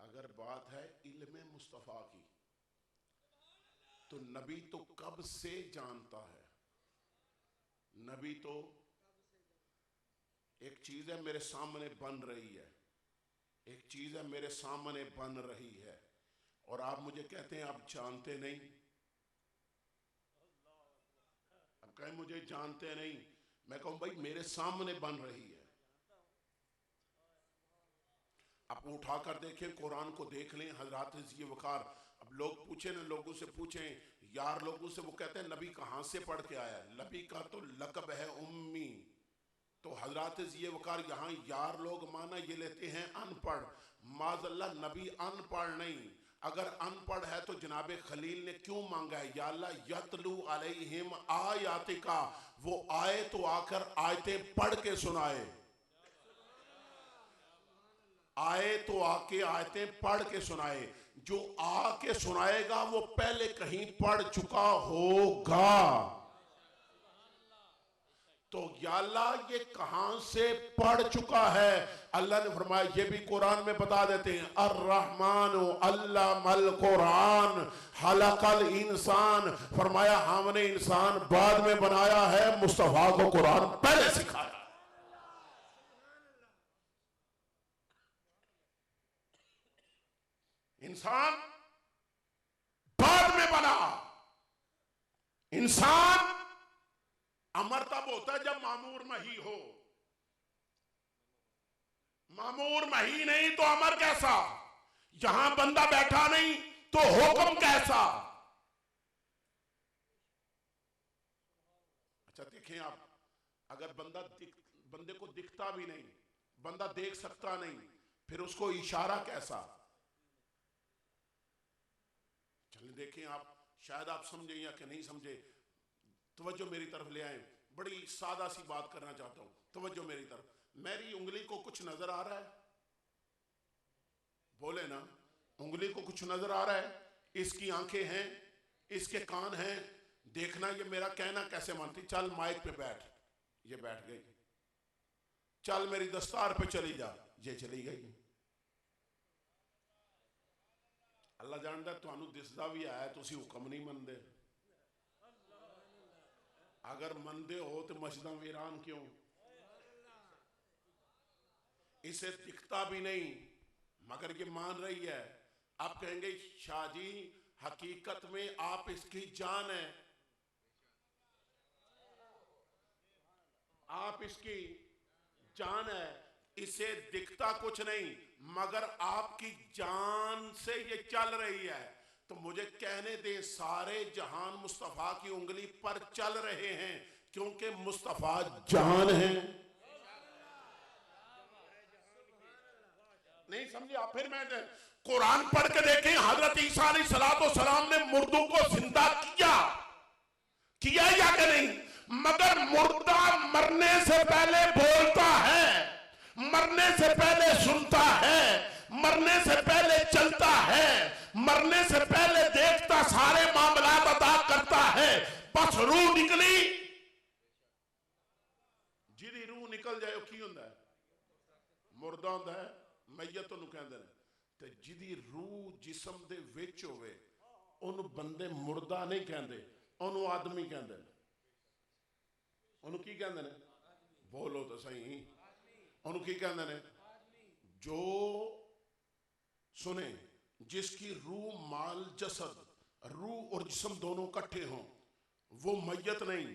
अगर बात है इल्मे मुस्तफा की, तो नबी तो कब से जानता है, नबी तो एक चीज है मेरे सामने बन रही है, एक चीज है मेरे सामने बन रही है, और आप मुझे कहते हैं आप जानते नहीं, अब कहें मुझे जानते नहीं, मैं कहूं भाई मेरे सामने बन रही है, आप उठाकर देखें, कुरान को देख लें, हजरत ये वकार, अब लोग पूछे ना, लोगों से पूछें यार, लोगों से वो कहते हैं नबी कहां से पढ़ के आया, नबी का तो लकब है उम्मी, तो हजरत ये वकार यहाँ यार लोग माना ये लेते हैं अनपढ़, माज़अल्लाह नबी अनपढ़ नहीं, अगर अनपढ़ है तो जनाबे खलील ने क्यों मांगा है, या अल्लाह यतलू अलैहिम आयातिका, वो आए तो आकर आयतें पढ़ के सुनाए, आए तो आके आयतें पढ़ के सुनाए, जो आके सुनाएगा वो पहले कहीं पढ़ चुका होगा, तो या अल्लाह ये कहां से पढ़ चुका है, अल्लाह ने फरमाया ये भी कुरान में बता देते हैं, अर्रहमान अल्लमल कुरान खलकल इंसान, फरमाया हमने इंसान बाद में बनाया है, मुस्तफा को कुरान पहले सिखाया। इंसान बाद में बना, इंसान अमर तब होता है जब मामूर मही हो, मामूर मही नहीं तो अमर कैसा, यहां बंदा बैठा नहीं तो हुक्म कैसा। अच्छा देखें आप, अगर बंदे को दिखता भी नहीं, बंदा देख सकता नहीं, फिर उसको इशारा कैसा, चलिए देखें आप, शायद आप समझे या कि नहीं समझे, तवज्जो मेरी तरफ ले आए, बड़ी सादा सी बात करना चाहता हूं, तवज्जो मेरी तरफ, मेरी उंगली को कुछ नजर आ रहा है, बोले ना, उंगली को कुछ नजर आ रहा है, इसकी आंखें हैं, इसके कान हैं, देखना, ये मेरा कहना कैसे मानती, चल माइक पे बैठ, ये बैठ गई, चल मेरी दस्तार पे चली जा, ये चली गई, अल्लाह जानता तुहानू दिसदा भी आया, तुसी हुक्म नहीं मनदे, अगर मनदे हो तो मस्जिदां वीरान क्यों, इसे दिखता भी नहीं मगर ये मान रही है, आप कहेंगे शाह जी हकीकत में आप इसकी जान है, आप इसकी जान है, इसे दिखता कुछ नहीं मगर आपकी जान से ये चल रही है, तो मुझे कहने दें, सारे जहान मुस्तफा की उंगली पर चल रहे हैं, क्योंकि मुस्तफा जहान है। नहीं समझे आप? फिर मैं कुरान पढ़ के देखें, हजरत ईसा अलैहिस्सलाम ने मुर्दों को जिंदा किया या कि नहीं? मगर मुर्दा मरने से पहले बोलता है, मरने से पहले सुनता है, मरने से पहले चलता है, मरने से पहले देखता, सारे मामलात अदा करता है। बस रूह निकली, जिहदी रूह निकल जाए की हुंदा है? मुर्दा हुंदा है, मैयत ओनू कहंदे ने। ते जिहदी रूह जिस्म दे विच होवे ओनू बंदे मुर्दा नहीं कहंदे, ओनू आदमी कहंदे ने। ओनू की कहंदे ने? बोलो तो सही, ओनू की कहंदे ने? जो सुने, जिसकी रूह माल जसद, रूह और जिस्म दोनों इकट्ठे हों, वो मैयत नहीं।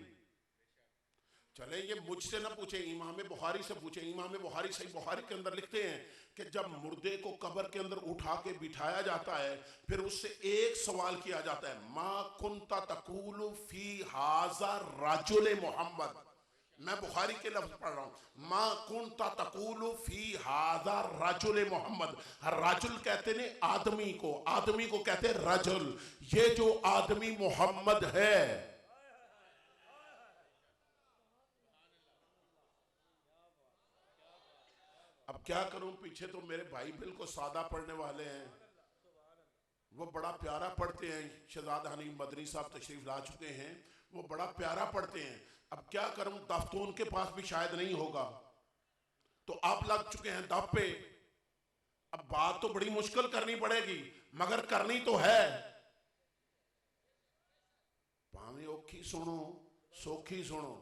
चले ये मुझसे ना पूछे, इमाम बुखारी से पूछे। इमाम बुखारी सही बुखारी के अंदर लिखते हैं कि जब मुर्दे को कब्र के अंदर उठा के बिठाया जाता है, फिर उससे एक सवाल किया जाता है, मा कुंता तकूलु फी हाजा राजुल मोहम्मद। मैं बुखारी के लफ्ज पढ़ रहा हूं, मा कुंता तकूलु फी हाजा राजुल मोहम्मद। राजुल कहते ने आदमी को, आदमी को कहते रजुल। ये जो आदमी मोहम्मद है, अब क्या करूं, पीछे तो मेरे भाई बिल्कुल सादा पढ़ने वाले हैं, वो बड़ा प्यारा पढ़ते हैं। शहजाद हनीफ मदनी साहब तशरीफ ला चुके हैं, वो बड़ा प्यारा पढ़ते हैं। अब क्या करूं, दफ तो उनके पास भी शायद नहीं होगा, तो आप लग चुके हैं दफ पे। अब बात तो बड़ी मुश्किल करनी पड़ेगी, मगर करनी तो है। भावें औखी सुनो सौखी सुनो,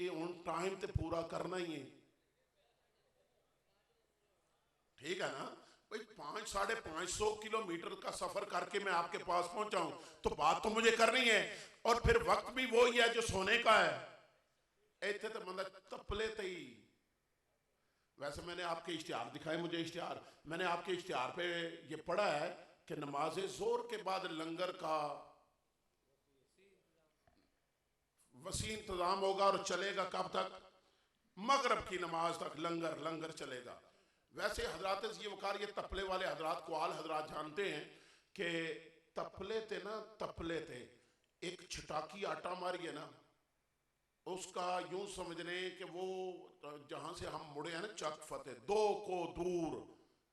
ये उन टाइम ते पूरा करना ही है, ठीक है ना भाई? 500-550 किलोमीटर का सफर करके मैं आपके पास पहुंचाऊं तो बात तो मुझे करनी है, और फिर वक्त भी वो ही है जो सोने का है। इतने तो बंदा तपले ते ही। वैसे मैंने आपके इश्तिहार दिखाए, मुझे इश्तिहार, मैंने आपके इश्तिहार पे ये पढ़ा है कि नमाज जोर के बाद लंगर का वसी इंतजाम होगा और चलेगा कब तक? मगरब की नमाज तक लंगर चलेगा। वैसे हजरात ये वकार, ये तपले वाले हजरात को आल हजरात जानते हैं कि तपले थे ना, तपले थे एक छटाकी आटा मारी है ना, उसका यूं समझ लें कि वो जहां से हम मुड़े हैं ना चक फतेह, 2 को दूर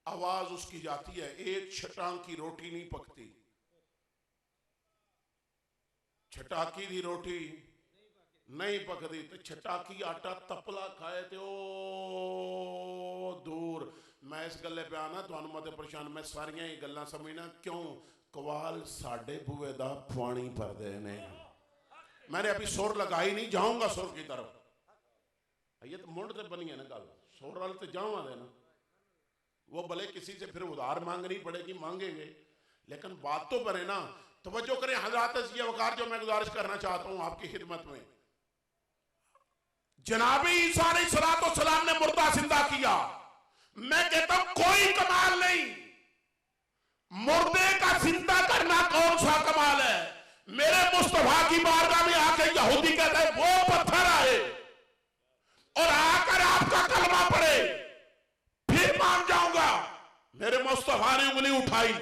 आवाज उसकी जाती है, एक छटांग की रोटी नहीं पकती। छटाकी दी रोटी नहीं पकती, तो छटाकी आटा तपला खाए थे ओ दूर। मैं इस गल्ले पे आना तो मत परेशान, मैं सारियां ही गल्लां समझना क्यों? कवाल साडे बुए दा पानी भरदे ने। मैंने अभी सुर लगाई नहीं, जाऊंगा सुर की तरफ। ये तो मुंड से बनी है ना गल, सुर वाल तो जाऊंगा देना। वो भले किसी से फिर उधार मांगनी पड़ेगी, मांगेंगे, लेकिन बात तो बने ना। तवज्जो करें हजरात, ये वकार जो मैं गुजारिश करना चाहता हूं आपकी खिदमत में। जनाबी ईसा अलैहिस्सलाम ने मुर्दा जिंदा किया। मैं कहता हूं कोई कमाल नहीं, मुर्दे का जिंदा करना कौन सा कमाल है? मेरे मुस्तफा की बारगाह में आके यहूदी कहता है वो पत्थर आए और आकर आपका कलमा पढ़े, फिर मान जाऊंगा। मेरे मुस्तफा ने उंगली उठाई।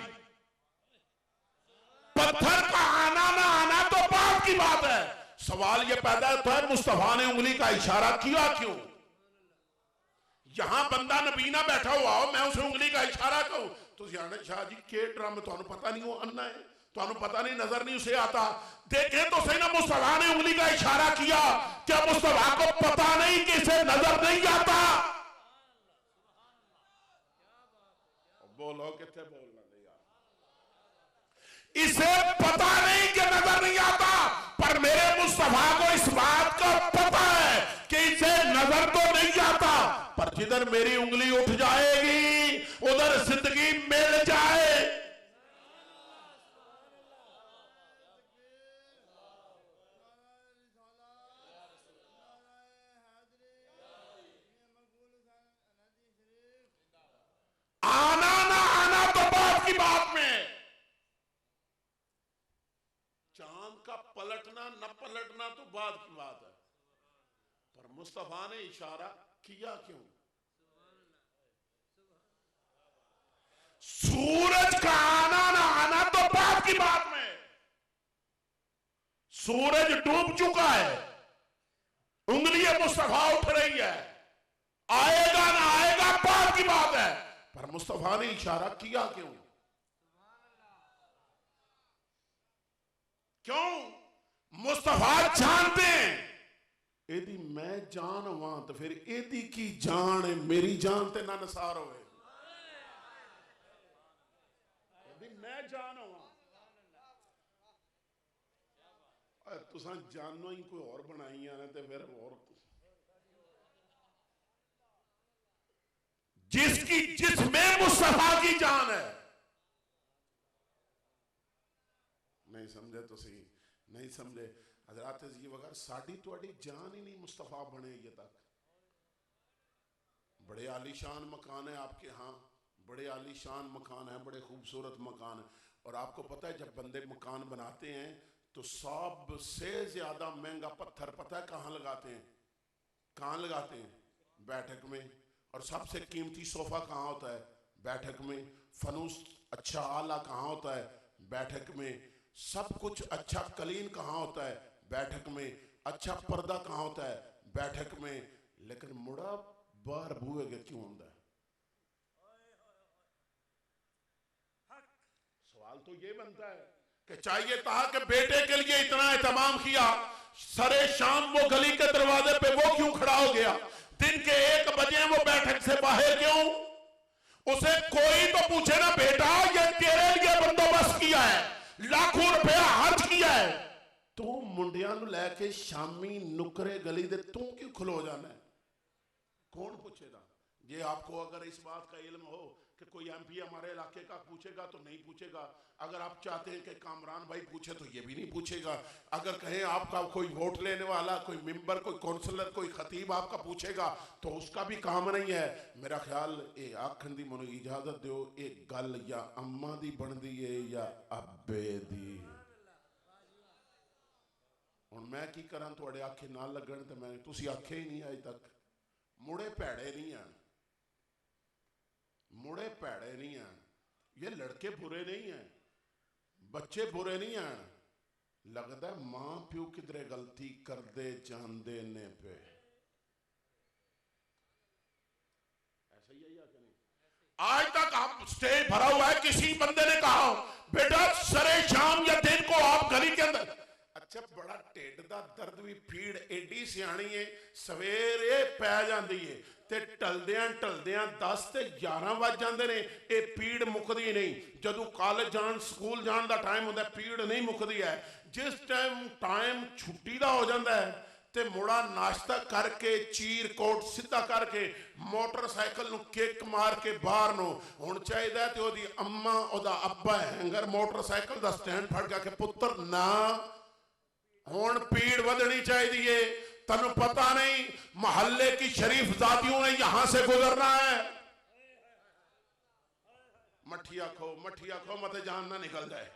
पत्थर का आना ना आना तो बात की बात है। सवाल ये पैदा होता है मुस्तफा ने उंगली का इशारा किया क्यों? यहां बंदा नबीना बैठा हुआ हो, मैं उसे उंगली का इशारा कहूं तो शाह जी के ड्रामे तो पता नहीं वो अन्ना है, तो पता नहीं, नजर नहीं उसे आता। देखे तो सही ना, मुस्तफा ने उंगली का इशारा किया, क्या मुस्तफा को पता नहीं कि इसे नजर नहीं आता? बोलो कितने बोलना नहीं यार, इसे पता नहीं कि नजर नहीं आता, पर मेरे मुस्तफा को इस बात का पता है कि इसे नजर तो नहीं आता, पर जिधर मेरी उंगली उठ जाएगी उधर जिंदगी मिल जाए। आना ना आना तो बात की बात में, बाद की बात है, पर मुस्तफा ने इशारा किया क्यों? सूरज का आना ना आना तो बाद की बात में, सूरज डूब चुका है, उंगलियां मुस्तफा उठ रही है, आएगा ना आएगा बाद की बात है, पर मुस्तफा ने इशारा किया क्यों? क्यों? मुस्तफा जानते हैं एदी मैं जान हुआ तो फिर एदी की जान है, मेरी जान ते ना नसार होवे। मैं जान हुआ तुसा जानो ही कोई और बनाई ने ते फिर और जिसकी जिसमें मुस्तफा की जान है। नहीं समझे तुसी, नहीं समझे हजरात जी वगैरह साड़ी तुहाडी जान ही नहीं मुस्तफा बने ये तक। बड़े आलीशान मकान है आपके यहाँ, बड़े आलीशान मकान है, बड़े खूबसूरत मकान है, और आपको पता है जब बंदे मकान बनाते हैं तो सबसे ज्यादा महंगा पत्थर पता है कहाँ लगाते हैं? कहाँ लगाते हैं? बैठक में। और सबसे कीमती सोफा कहाँ होता है? बैठक में। फनूस अच्छा आला कहाँ होता है? बैठक में। सब कुछ अच्छा कलीन कहाँ होता है? बैठक में। अच्छा पर्दा कहाँ होता है? बैठक में। लेकिन मुड़ा बार बुए के क्यों होता है? सवाल तो ये बनता है कि चाहिए था कि बेटे के लिए इतना एहतमाम किया, सरे शाम वो गली के दरवाजे पे वो क्यों खड़ा हो गया? दिन के 1 बजे वो बैठक से बाहर क्यों? उसे कोई तो पूछे ना, बेटा ये तेरे लिए बंदोबस्त किया है, लाखों रुपया खर्च किया है, तू मुंडिया लैके शामी नुकरे गली दे तू क्यों खलो जाना है? कौन पूछेगा? ये आपको अगर इस बात का इल्म हो कि कोई एमपी हमारे इलाके का पूछेगा तो नहीं पूछेगा। अगर आप चाहते हैं कि कामरान भाई पूछे तो ये भी नहीं पूछेगा। अगर कहें आपका कोई वोट लेने वाला, कोई मेंबर, कोई काउंसलर, कोई खतीब आपका पूछेगा तो उसका भी काम नहीं है। मेरा ख्याल ये आखन दी मनु इजाजत दो, एक गल या अम्मा दी बनदी है या अब्बे दी। हुण मैं की करा तुहाडे आखे ना लगन ते मैं तुसी आखे ही नहीं अज तक। मुड़े भैड़े नहीं हैं, मुड़े भैड़े नहीं हैं, ये लड़के बुरे नहीं हैं, बच्चे बुरे नहीं हैं। लगता मां प्यो किधरे गलती कर दे जानते ने पे। ऐसा ही है या कि नहीं? आज तक आप स्टेज भरा हुआ है, किसी बंदे ने कहा बेटा सरे शाम या दिन को आप गली के अंदर, अच्छा बड़ा ढिड दा दर्द भी पीड़ एडी सियाणी है, सवेरे पै जाती है ते टलदियां टलदियां 10 ते 11 वज जाते ने, ये पीड़ मुकदी नहीं। जदों कॉलेज जान स्कूल जान दा टाइम होंदा पीड़ नहीं मुकदी है। जिस टाइम छुट्टी दा हो जाता है ते मुड़ा नाश्ता करके चीर कोट सीधा करके मोटरसाइकिल नूं किक मार के बाहर नो हुण चाहिदा ते ओदी अम्मा ओदा अब्बा हैंगर मोटरसाइकिल दा स्टैंड फड़ के पुत्र ना हुण पीड़ वधनी चाहिए। तनु पता नहीं मोहल्ले की शरीफ जातियों ने यहां से गुजरना है। मठिया खो मत जान ना निकल जाए।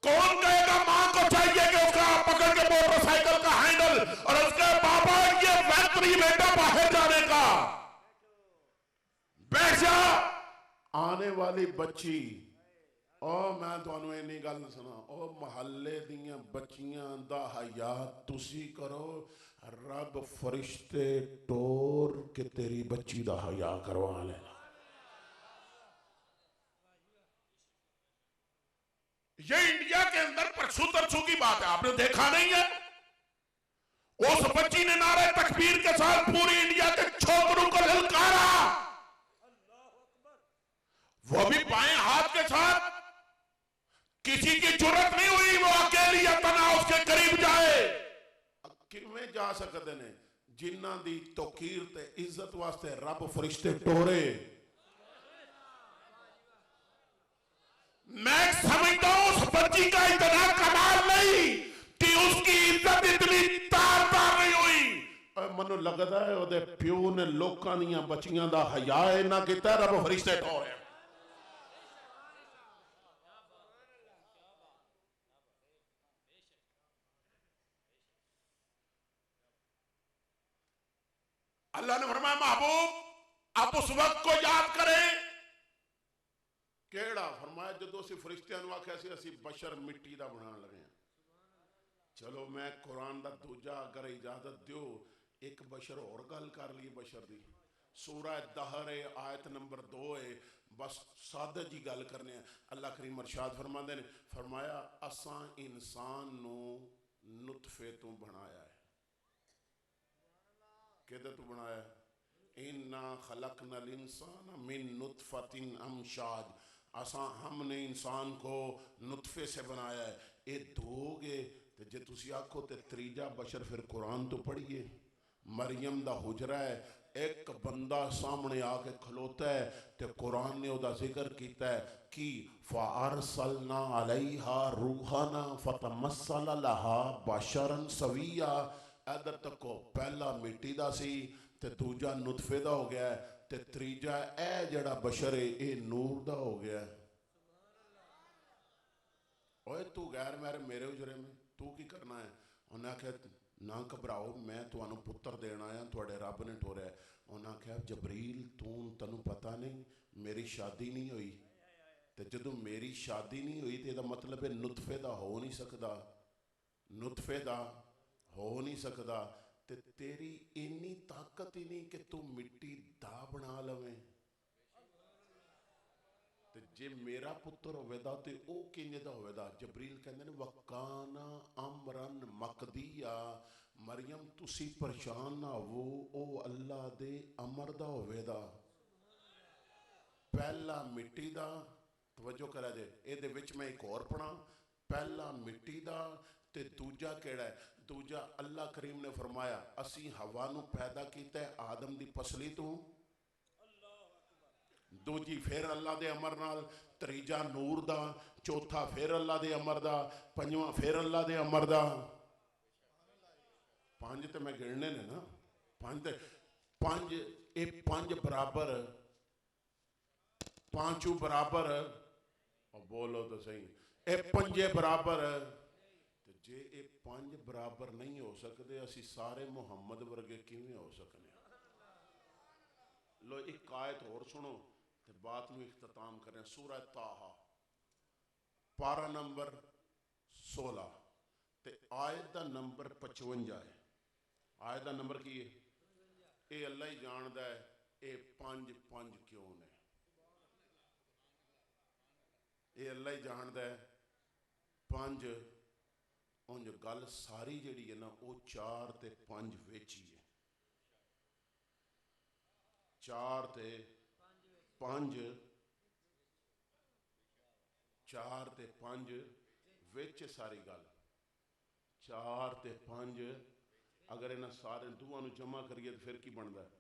कौन कहेगा मां को चाहिए कि उसका पकड़ के मोटरसाइकिल का हैंडल और उसके पापा ये वक्त नहीं बेटा बाहर जाने का, बैठ जा। आने वाली बच्ची ओ मैं तुहानू इन्नी गल सुना, ओ महल्ले दियां बच्चियां दा हया तुसी करो, रब फरिश्ते टोर के तेरी बच्ची दा हया करवा लेना। ये इंडिया के अंदर परसों तरसों की बात है, आपने देखा नहीं है? उस बच्ची ने नारे तकबीर के साथ पूरी इंडिया के छोकरों को ललकारा, वो भी बाएं हाथ के साथ। किसी की जरूरत नहीं हुई वो अकेली या तना उसके करीब जाए। किवें जा सकते ने? जिन्हां दी तौकीर ते इज्जत वास्ते रब फरिश्ते टोरे। मैं समझता हूं उस बच्ची का इतना कमाल नहीं कि उसकी इज्जत इतनी तार तार नहीं हुई। मनु लगता है ओदे प्यो ने लोकां दियां बच्चियां दा हया इना कीता, रब फरिश्ते टोरे। अल्लाह ने फरमाया महबूब आप उस वक्त को याद करें केड़ा, फरमाया जो असी फरिश्तियां नूं आख्या सी असी बशर मिट्टी दा बनाने लगे हैं। चलो मैं कुरान दा दूजा अगर इजाजत दियो एक बशर और गल कर ली बशर दी। सूरह दहर है आयत नंबर 2 है, बस सादा जी गल करने। अल्लाह करीम इरशाद फरमाते ने, फरमाया असां इंसान नू नुतफे तो बनाया है। किदे तो बनाया? इन्ना खलकनल इंसान मिन नुतफतिन अमशाज, असा हमने इंसान को नुतफे से बनाया है। ये दोगे तो जे तुसी आखो तो त्रीजा बशर फिर कुरान तो पढ़िए। मरियम दा हुजरा है, एक बंदा सामने आके खलोता है तो कुरान ने उदा जिक्र किया है कि फ़अरसलना अलैहा रूहाना फ़तमस्सल लहा बशरन सविया। इधर तक को पहला मिट्टी दा सी ते दूजा नुतफे दा हो गया ते तीजा ए जड़ा बशर है ये नूर दा हो गया। ओए तू गैर मैर मेरे उजरे में तू की करना है? उन्हें आख्या ना घबराओ मैं तुहानू पुत्र देना आया, तुहाडे रब ने ठोरिया। उन्हें आख्या जबरील तैनू पता नहीं मेरी शादी नहीं हुई, तो जदों मेरी शादी नहीं हुई तो यह मतलब है नुतफे दा हो नहीं सकता, नुतफे दा हो नहीं सकता। ते तेरी इन्नी ताकत ही नहीं कि तू मिट्टी दा बना लवें। ते जे मेरा पुत्र होवेदा ते ओ किंज दा होवेदा? जबरील कहंदे ने वकाना अमरन मकदिया, मरियम तुसी परेशान ना हो, ओ अल्लाह दे अमर दा होवेदा। पहला मिट्टी दा, तवज्जो करा जे एदे विच मैं एक और पढ़ा, पहला मिट्टी दा ते दूजा केड़ा है? दूजा अल्लाह करीम ने फरमाया असी हवा नू पैदा कीता है आदम दी पसली तो, दूजी फिर अल्लाह दे अमर नाल, तीजा नूर दा, चौथा फिर अल्लाह दे अमर दा, पंजवां फिर अल्लाह दे अमर दा। पांच तो मैं गिनने ने ना, पांच ये पांच बराबर, पांचों बराबर, और बोलो तो सही ए पंजे बराबर। तो जे ये पांच बराबर नहीं हो सकते असी सारे मुहम्मद वर्गे किवें हो सकने? लो एक आयत और सुनो ते बात में इख्तिताम करें। सूरह ताहा पारा नंबर 16 ते आयत दा नंबर 55 है। आयत दा नंबर की है? ये अल्लाह ही जानदा है ये पंज पंज क्यों ने, ये अल्लाह ही जानदा है पंज। उंज गल सारी जिहड़ी है ना वो चार ते पंज विच ही है, चार ते पंज, चार ते पंज विच सारी गल, चार ते पंज। अगर इन्हां सारे दूआं नूं जमा करिए तो फिर की बनता है?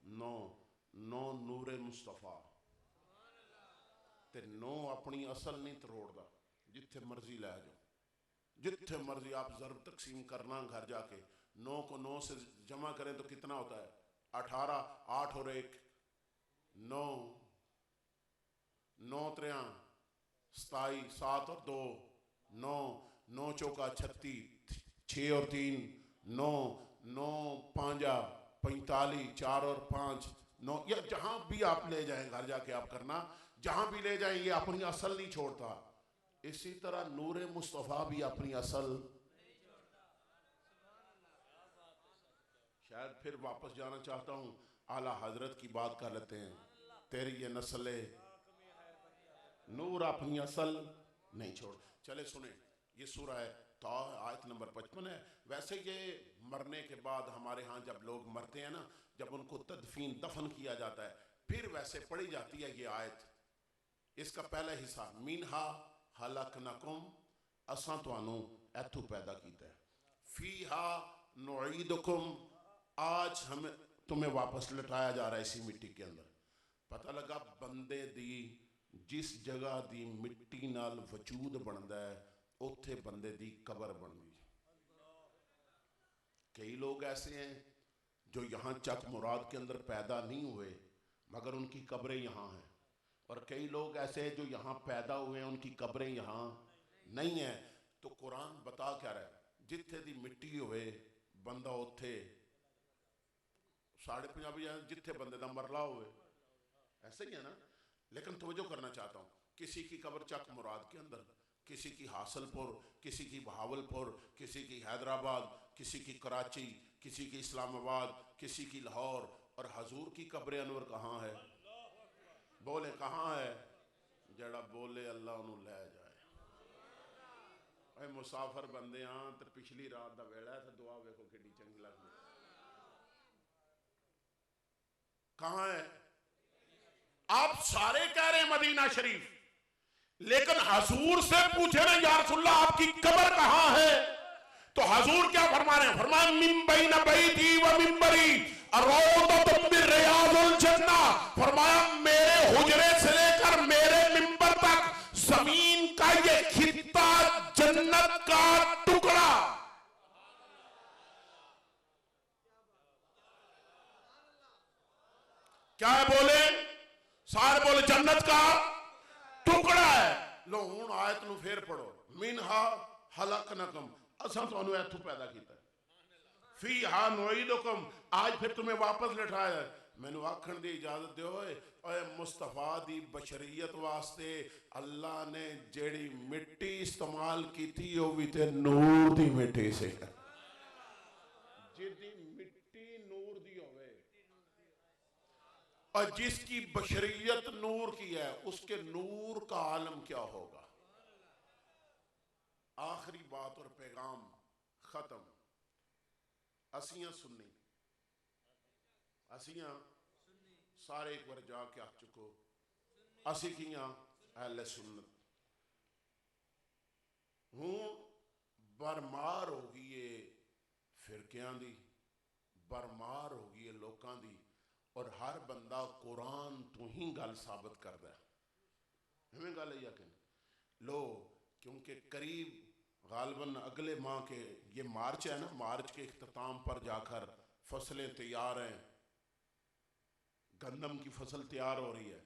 9। 9 नूरे मुस्तफा ते 9 अपनी असल नहीं तरोड़दा, जिथे मर्जी लै जाओ, जिथे मर्जी आप ज़रब तकसीम करना घर जाके 9 को 9 से जमा करें तो कितना होता है? 18। 8 और 1 9, 9 त्रियां 27, 7 और 2 9, 9 चौका 36, 6 और 3 9, 9 पांजा 45, 4 और 5 9। या जहां भी आप ले जाएं घर जाके आप करना, जहां भी ले जाएं ये अपनी असल नहीं छोड़ता। इसी तरह नूरे मुस्तफ़ा भी अपनी असल, शायद फिर वापस जाना चाहता हूँ आला हजरत की बात कर लेते हैं। तेरी ये नस्ल नूर अपनी असल नहीं छोड़। चले सुने ये सूरह है ता आयत नंबर 55 है। वैसे ये मरने के बाद हमारे यहाँ जब लोग मरते हैं ना, जब उनको तदफीन दफन किया जाता है फिर वैसे पढ़ी जाती है ये आयत। इसका पहला हिस्सा मीनहा हलकनकुम, असां तुहानू ऐथू पैदा कीता है, फीहा नुईदुकुम, आज हमें तुम्हें वापस लटाया जा रहा है इसी मिट्टी के अंदर। पता लगा बंदे दी जिस जगह दी मिट्टी नाल वजूद बनता है उत्थे बंदे दी कबर बन गई। कई लोग ऐसे हैं जो यहाँ चक मुराद के अंदर पैदा नहीं हुए मगर उनकी कब्रें यहाँ हैं, और कई लोग ऐसे हैं जो यहाँ पैदा हुए हैं उनकी कब्रें यहाँ नहीं है। तो कुरान बता क्या रहा है? जिथे दी मिट्टी होवे बंदा उत्थे साढ़े पंजाबी जिथे बंदे का मरला हो, ऐसा ही है ना। लेकिन तवज्जो करना चाहता हूँ, किसी की कब्र चक मुराद के अंदर, किसी की हासिलपुर, किसी की बहावलपुर, किसी की हैदराबाद, किसी की कराची, किसी की इस्लामाबाद, किसी की लाहौर, और हजूर की कब्र अनवर कहाँ है? बोले कहाँ है? जड़ा बोले अल्लाह उन्होंने ले जाए। मुसाफर बंदे हाँ, तो पिछली रात का वेला है, तो दुआ वेखो कि चंगी लगती। कहाँ है? आप सारे कह रहे हैं मदीना शरीफ, लेकिन हजूर से पूछे ना या रसूलल्लाह आपकी कब्र कहाँ है, तो हजूर क्या फरमा रहे हैं? फरमाया मिन बैन बैती व मिंबरी रौदतुम मिन रियाजुल जन्नह। फरमाया मेरे हुजरे से लेकर मेरे मिंबर तक जमीन का ये खित्ता जन्नत का टुकड़ा। क्या है? बोले सारे बोले जन्नत का टुकड़ा है। लो हुण आयत नूं फिर पढ़ो, मिनहा खलकनकुम, असां तुहानूं इत्थों पैदा कीता, फीहा नुईदुकुम, आज फिर तुम्हें वापस लिटाया है। मैनू आखण दी इजाजत दिओ, ओए मुस्तफा दी बशरीयत वास्ते अल्लाह ने जेड़ी मिट्टी इस्तेमाल की थी वो भी ते नूर दी मिट्टी से, जिदी मिट्टी नूर दी होवे और जिसकी बशरीयत नूर की है, उसके नूर का आलम क्या होगा। आखिरी बात और पैगाम खत्म। असियां सुन्नी, असियां सारे एक बार जाके आ चुको, असी कियां अहले सुन्नत। हूं बरमार हो गई है फिरकियां दी, बरमार हो गई है लोकां दी, और हर बंदा कुरान तो ही गल साबित करता है। हमें गल है कि लो, क्योंकि करीब गालबन अगले माह के, ये मार्च है ना, मार्च के इख्तिताम पर जाकर फसलें तैयार हैं, गंदम की फसल तैयार हो रही है,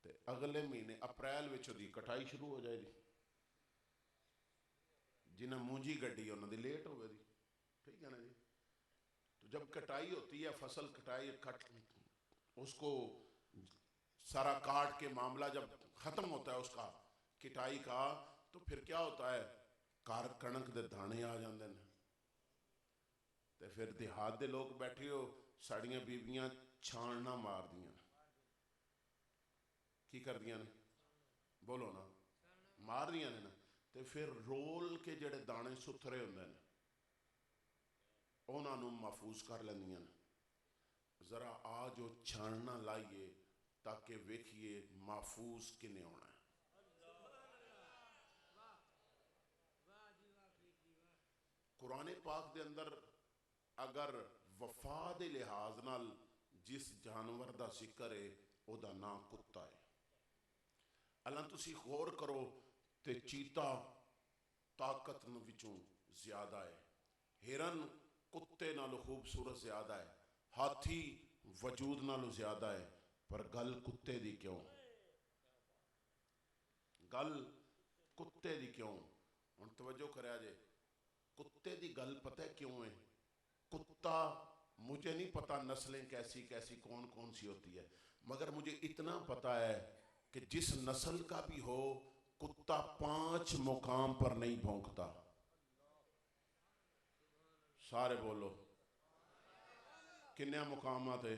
तो अगले महीने अप्रैल में उसकी कटाई शुरू हो जाएगी। जिन्हें मूंजी गड्डी उन्होंने लेट हो गई, ठीक है ना जी। तो जब कटाई होती है, फसल कटाई कट, उसको सारा काट के मामला जब खत्म होता है उसका कटाई का, तो फिर क्या होता है, कार कणक दे दाने आ जाते हैं। तो फिर देहात दे लोग बैठे हो, साड़ियां बीबियां छाणना मार दियां, की कर दियां ने, बोलो ना, मार दियां ने ना। तो फिर रोल के जेड़े दाने सुथरे होंदे ने उन्होंने महफूज कर लेंदियां ने। जरा आ जो छाणना लाइए ताकि वेखिए महफूज किने होना है। कुरान पाक दे अंदर अगर वफा दे लिहाज नाल जिस जानवर का जिक्र है उहदा नाम कुत्ता है। अल्लाह तुसी गौर करो ते चीता ताकत विचों ज्यादा है, हिरन कुत्ते नालों खूबसूरत ज्यादा है, हाथी वजूद नालों ज्यादा है, पर गल कुत्ते दी क्यों? गल कुत्ते दी क्यों? हुण तवज्जो करिया जे, कुत्ते दी गल पता है क्यों है? कुत्ता, मुझे नहीं पता नस्लें कैसी कैसी कौन कौन सी होती है, मगर मुझे इतना पता है कि जिस नस्ल का भी हो, कुत्ता 5 मुकाम पर नहीं भौंकता। सारे बोलो किन्ने मुकामां ते?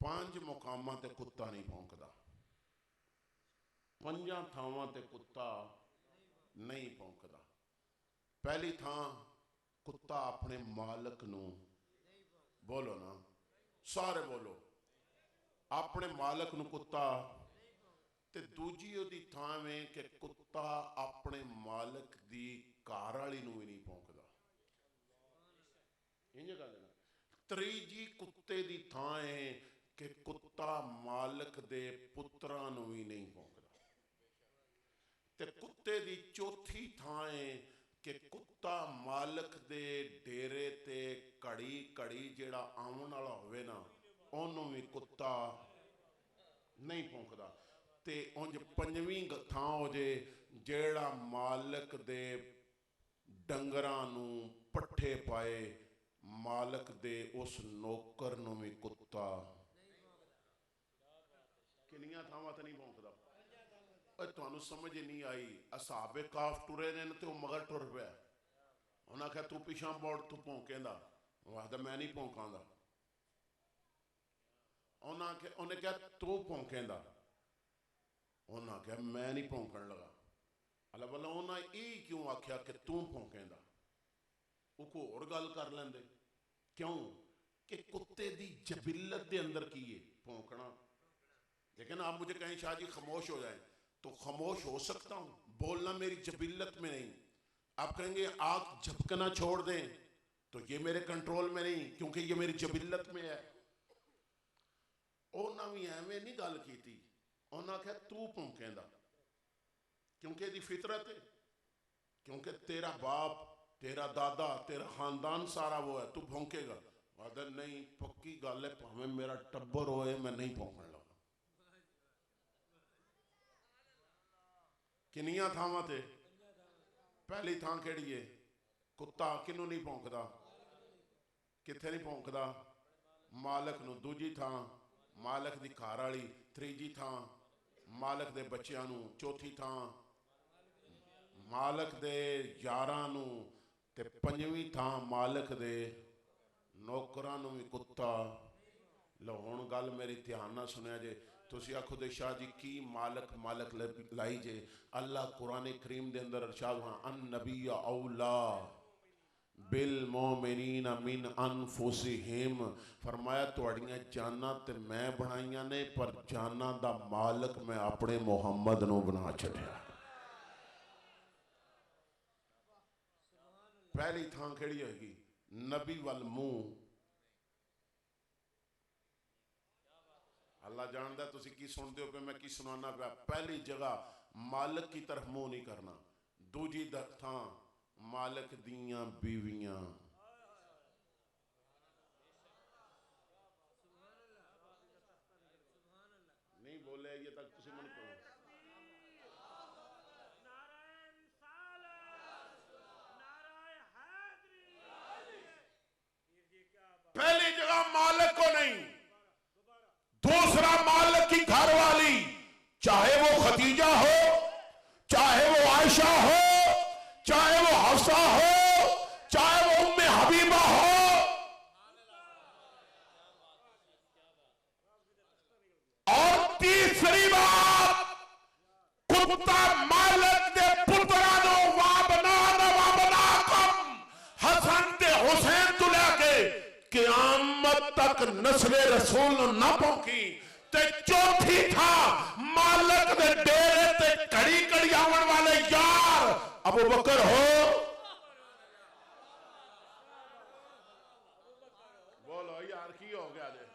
5 मुकामां ते कुत्ता नहीं भौंकता, 5 थावां ते कुत्ता नहीं भौंकता। पहली थां कुत्ता अपने मालक नूं, बोलो ना, सारे बोलो, अपने मालक नूं कुत्ता, ते दूजी उहदी थां में कि कुत्ता अपने मालक दी घर वाली नूं भी नहीं भौंकदा। इंज गल ना। त्रीजी कुत्ते दी थां है कि कुत्ता मालक दे पुत्रां नूं भी नहीं भौंकदा। ते कुत्ते दी चौथी थां है कि कुत्ता मालक दे डेरे ते घड़ी घड़ी जेड़ा आवन वाला होवे ना, ओनू भी कुत्ता नहीं भौंकदा। ते उंज पंजवीं थां हो जे जेड़ा मालक दे डंगरां नूं पट्ठे पाए, मालक दे उस नौकर नूं भी कुत्ता किनियां थावां ते नहीं भौंकदा। तुहानू समझ नहीं आई। असहाबे काफ टुरे ने ते वो मगर टुर पिया। उन्हें आख्या तू पिछा मुड़, तू भौंकेंदा। वो आखदा मैं नहीं भौंकांदा। उन्हें क्या तू भौंकेंदा। उन्हें आख्या मैं नहीं भौंकन लगा। अल्लाह वाला उन्हें यही क्यों आख्या कि तू भौंकेंदा। वो कोई होर गल कर लेंदे। क्यों कि कुत्ते दी जबिलत दे अंदर की है भौंकना। लेकिन आप मुझे कहें शाह जी खामोश हो जाए तो खामोश हो सकता हूं, बोलना मेरी जबिलत में नहीं। आप कहेंगे आग झपकना छोड़ दें तो ये मेरे कंट्रोल में नहीं, क्योंकि ये मेरी जबिलत में है। उन्हें भी एवें नहीं गल की थी। उन्हें आख्या तू भौंकेंदा क्योंकि यदी फितरत है, क्योंकि तेरा बाप, तेरा दादा, तेरा खानदान सारा वो है, तू भौंकेगा। आदर नहीं, पक्की गल है, भावें मेरा टब्बर होए मैं नहीं भौंकन लगा। किनियां थावां ते पहली थां केड़ी है? कुत्ता किनू नहीं भौंकदा, किथे नहीं भौंकदा? मालक नूं। दूजी थां मालक दी घर वाली। तीजी थां मालक दे बच्चियां नूं। चौथी थां मालक दे यारां नूं। ते पंजवीं थां मालक दे नौकरां नूं भी कुत्ता। लो हुण गल मेरी ध्यान नाल सुनिया जे। तुसी आखो दे शाह जी की मालक मालक लाई जे। अल्लाह कुरान करीम दे अंदर इरशाद हुआ अन नबी औला बिल मोमिनीन मिन अनफुसिहिम। फरमाया तुहाड़ियां जाना ते मैं बनाइयां ने, पर जाना दा मालक मैं अपने मुहम्मद नूं बना छड्या। पहली थां केड़ी होगी? नबी वल मुंह। अल्लाह जानदा तुसी की सुनते हो पे, मैं की सुनाना पिया। पहली जगह मालिक की तरफ मुंह नहीं करना। दूजी थां मालिक दियां बीवियां। नहीं बोले ये तक तुसी मन करो। पहली जगह मालिक को नहीं, दूसरा मालिक की घरवाली, चाहे वो खदीजा हो, चाहे वो आयशा हो, चाहे वो हफ्सा हो, चाहे वो उम्मे हबीबा हो। और तीसरी बात, कुत्ता मालिक दे पुत्रा नो वाबना नवाबना कम हसन ते हुसैन तो लेके क़यामत तक नस्ल रसूल ना भौंकी। ते चौथी था मालिक दे डेरे ते घड़ी घड़ी आवन वाले यार अबू बकर हो। बोलो यार की हो गया जे?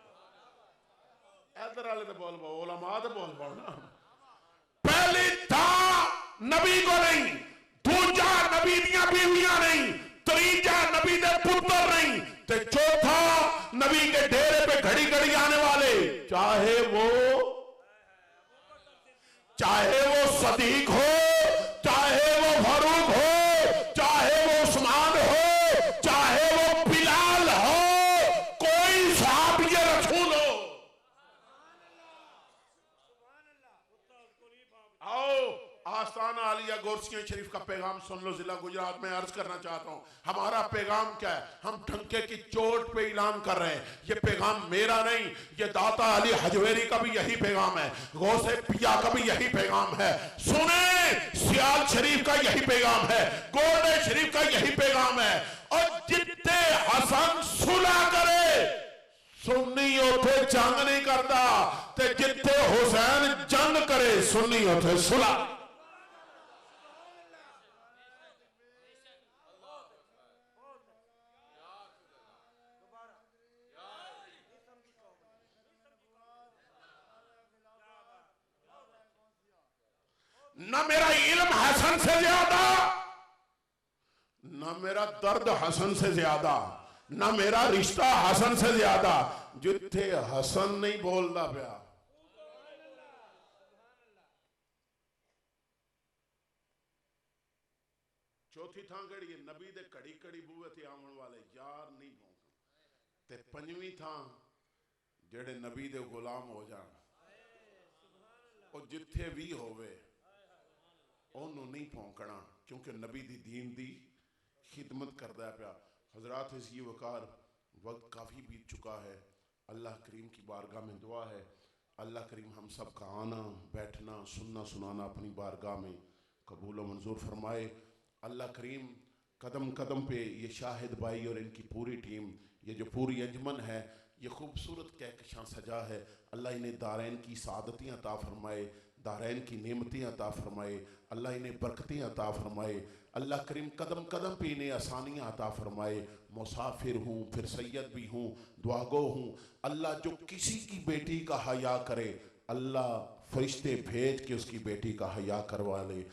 इधर वाले तो बोल पाओ, उलमा तो बोल पाओ ना। पहली था नबी को नहीं, दूजा नबी दियां बीवियां नहीं, तीजा नबी दे पुत्र नहीं, ते चौथा नबी के डेरे पे घड़ी घड़ी आने वाले, चाहे वो सदीक हो, चाहे वो फारूक हो, चाहे वो उस्मान हो, चाहे वो बिलाल हो, कोई सहाबी रसूल हो। आओ आस्थाना आलिया गोरसिया शरीफ का पैगाम सुन लो। जिला गुजरात में अर्ज करना चाहता हूँ, हमारा पैगाम क्या है? हम डंके की चोट पे ऐलान कर रहे हैं, ये पैगाम मेरा नहीं, ये दाता अली हजवेरी का भी यही पैगाम है, गौसे पिया का भी यही पैगाम है। सुने, सियाल शरीफ का यही पैगाम है, गोरडे शरीफ का यही पैगाम है। और जितने हसन सुलह करे, सुन्नी उथे जंग नहीं करता, ते जिथे हुसैन जंग करे सुन्नी उथे सुलह। न मेरा इल्म हसन से ज्यादा, न मेरा दर्द हसन से ज्यादा, न मेरा रिश्ता हसन से ज्यादा। जिथे हसन नहीं बोलता पिया, चौथी थां केड़ी है? नबी दे घड़ी घड़ी बूहे ते आवन वाले यार नहीं भौंकना। ते पंजवीं थां जेड़े नबी दे गुलाम हो जान, और जिथे भी होवे ओनू नहीं भौंकना, क्योंकि नबी दी दीन दी खिदमत करदा पिया। हजरात इसी वकार वक्त काफ़ी बीत चुका है। अल्लाह करीम की बारगाह में दुआ है, अल्लाह करीम हम सब का आना बैठना सुनना सुनाना अपनी बारगाह में कबूल व मंजूर फरमाए। अल्लाह करीम कदम कदम पे ये शाहिद भाई और इनकी पूरी टीम, ये जो पूरी अंजमन है, ये खूबसूरत कहकशां सजा है। अल्लाह इन्हें दारैन की सादतियाँ अता फरमाए, दारैन की नेमतें अता फरमाए, अल्लाह इन्हें बरकतें अता फरमाए। अल्लाह करीम कदम कदम पे इन्हें आसानियाँ अता फरमाए। मुसाफिर हूँ फिर सैयद भी हूँ, दुआगो हूँ। अल्लाह जो किसी की बेटी का हया करे, अल्लाह फरिश्ते भेज के उसकी बेटी का हया करवा ले।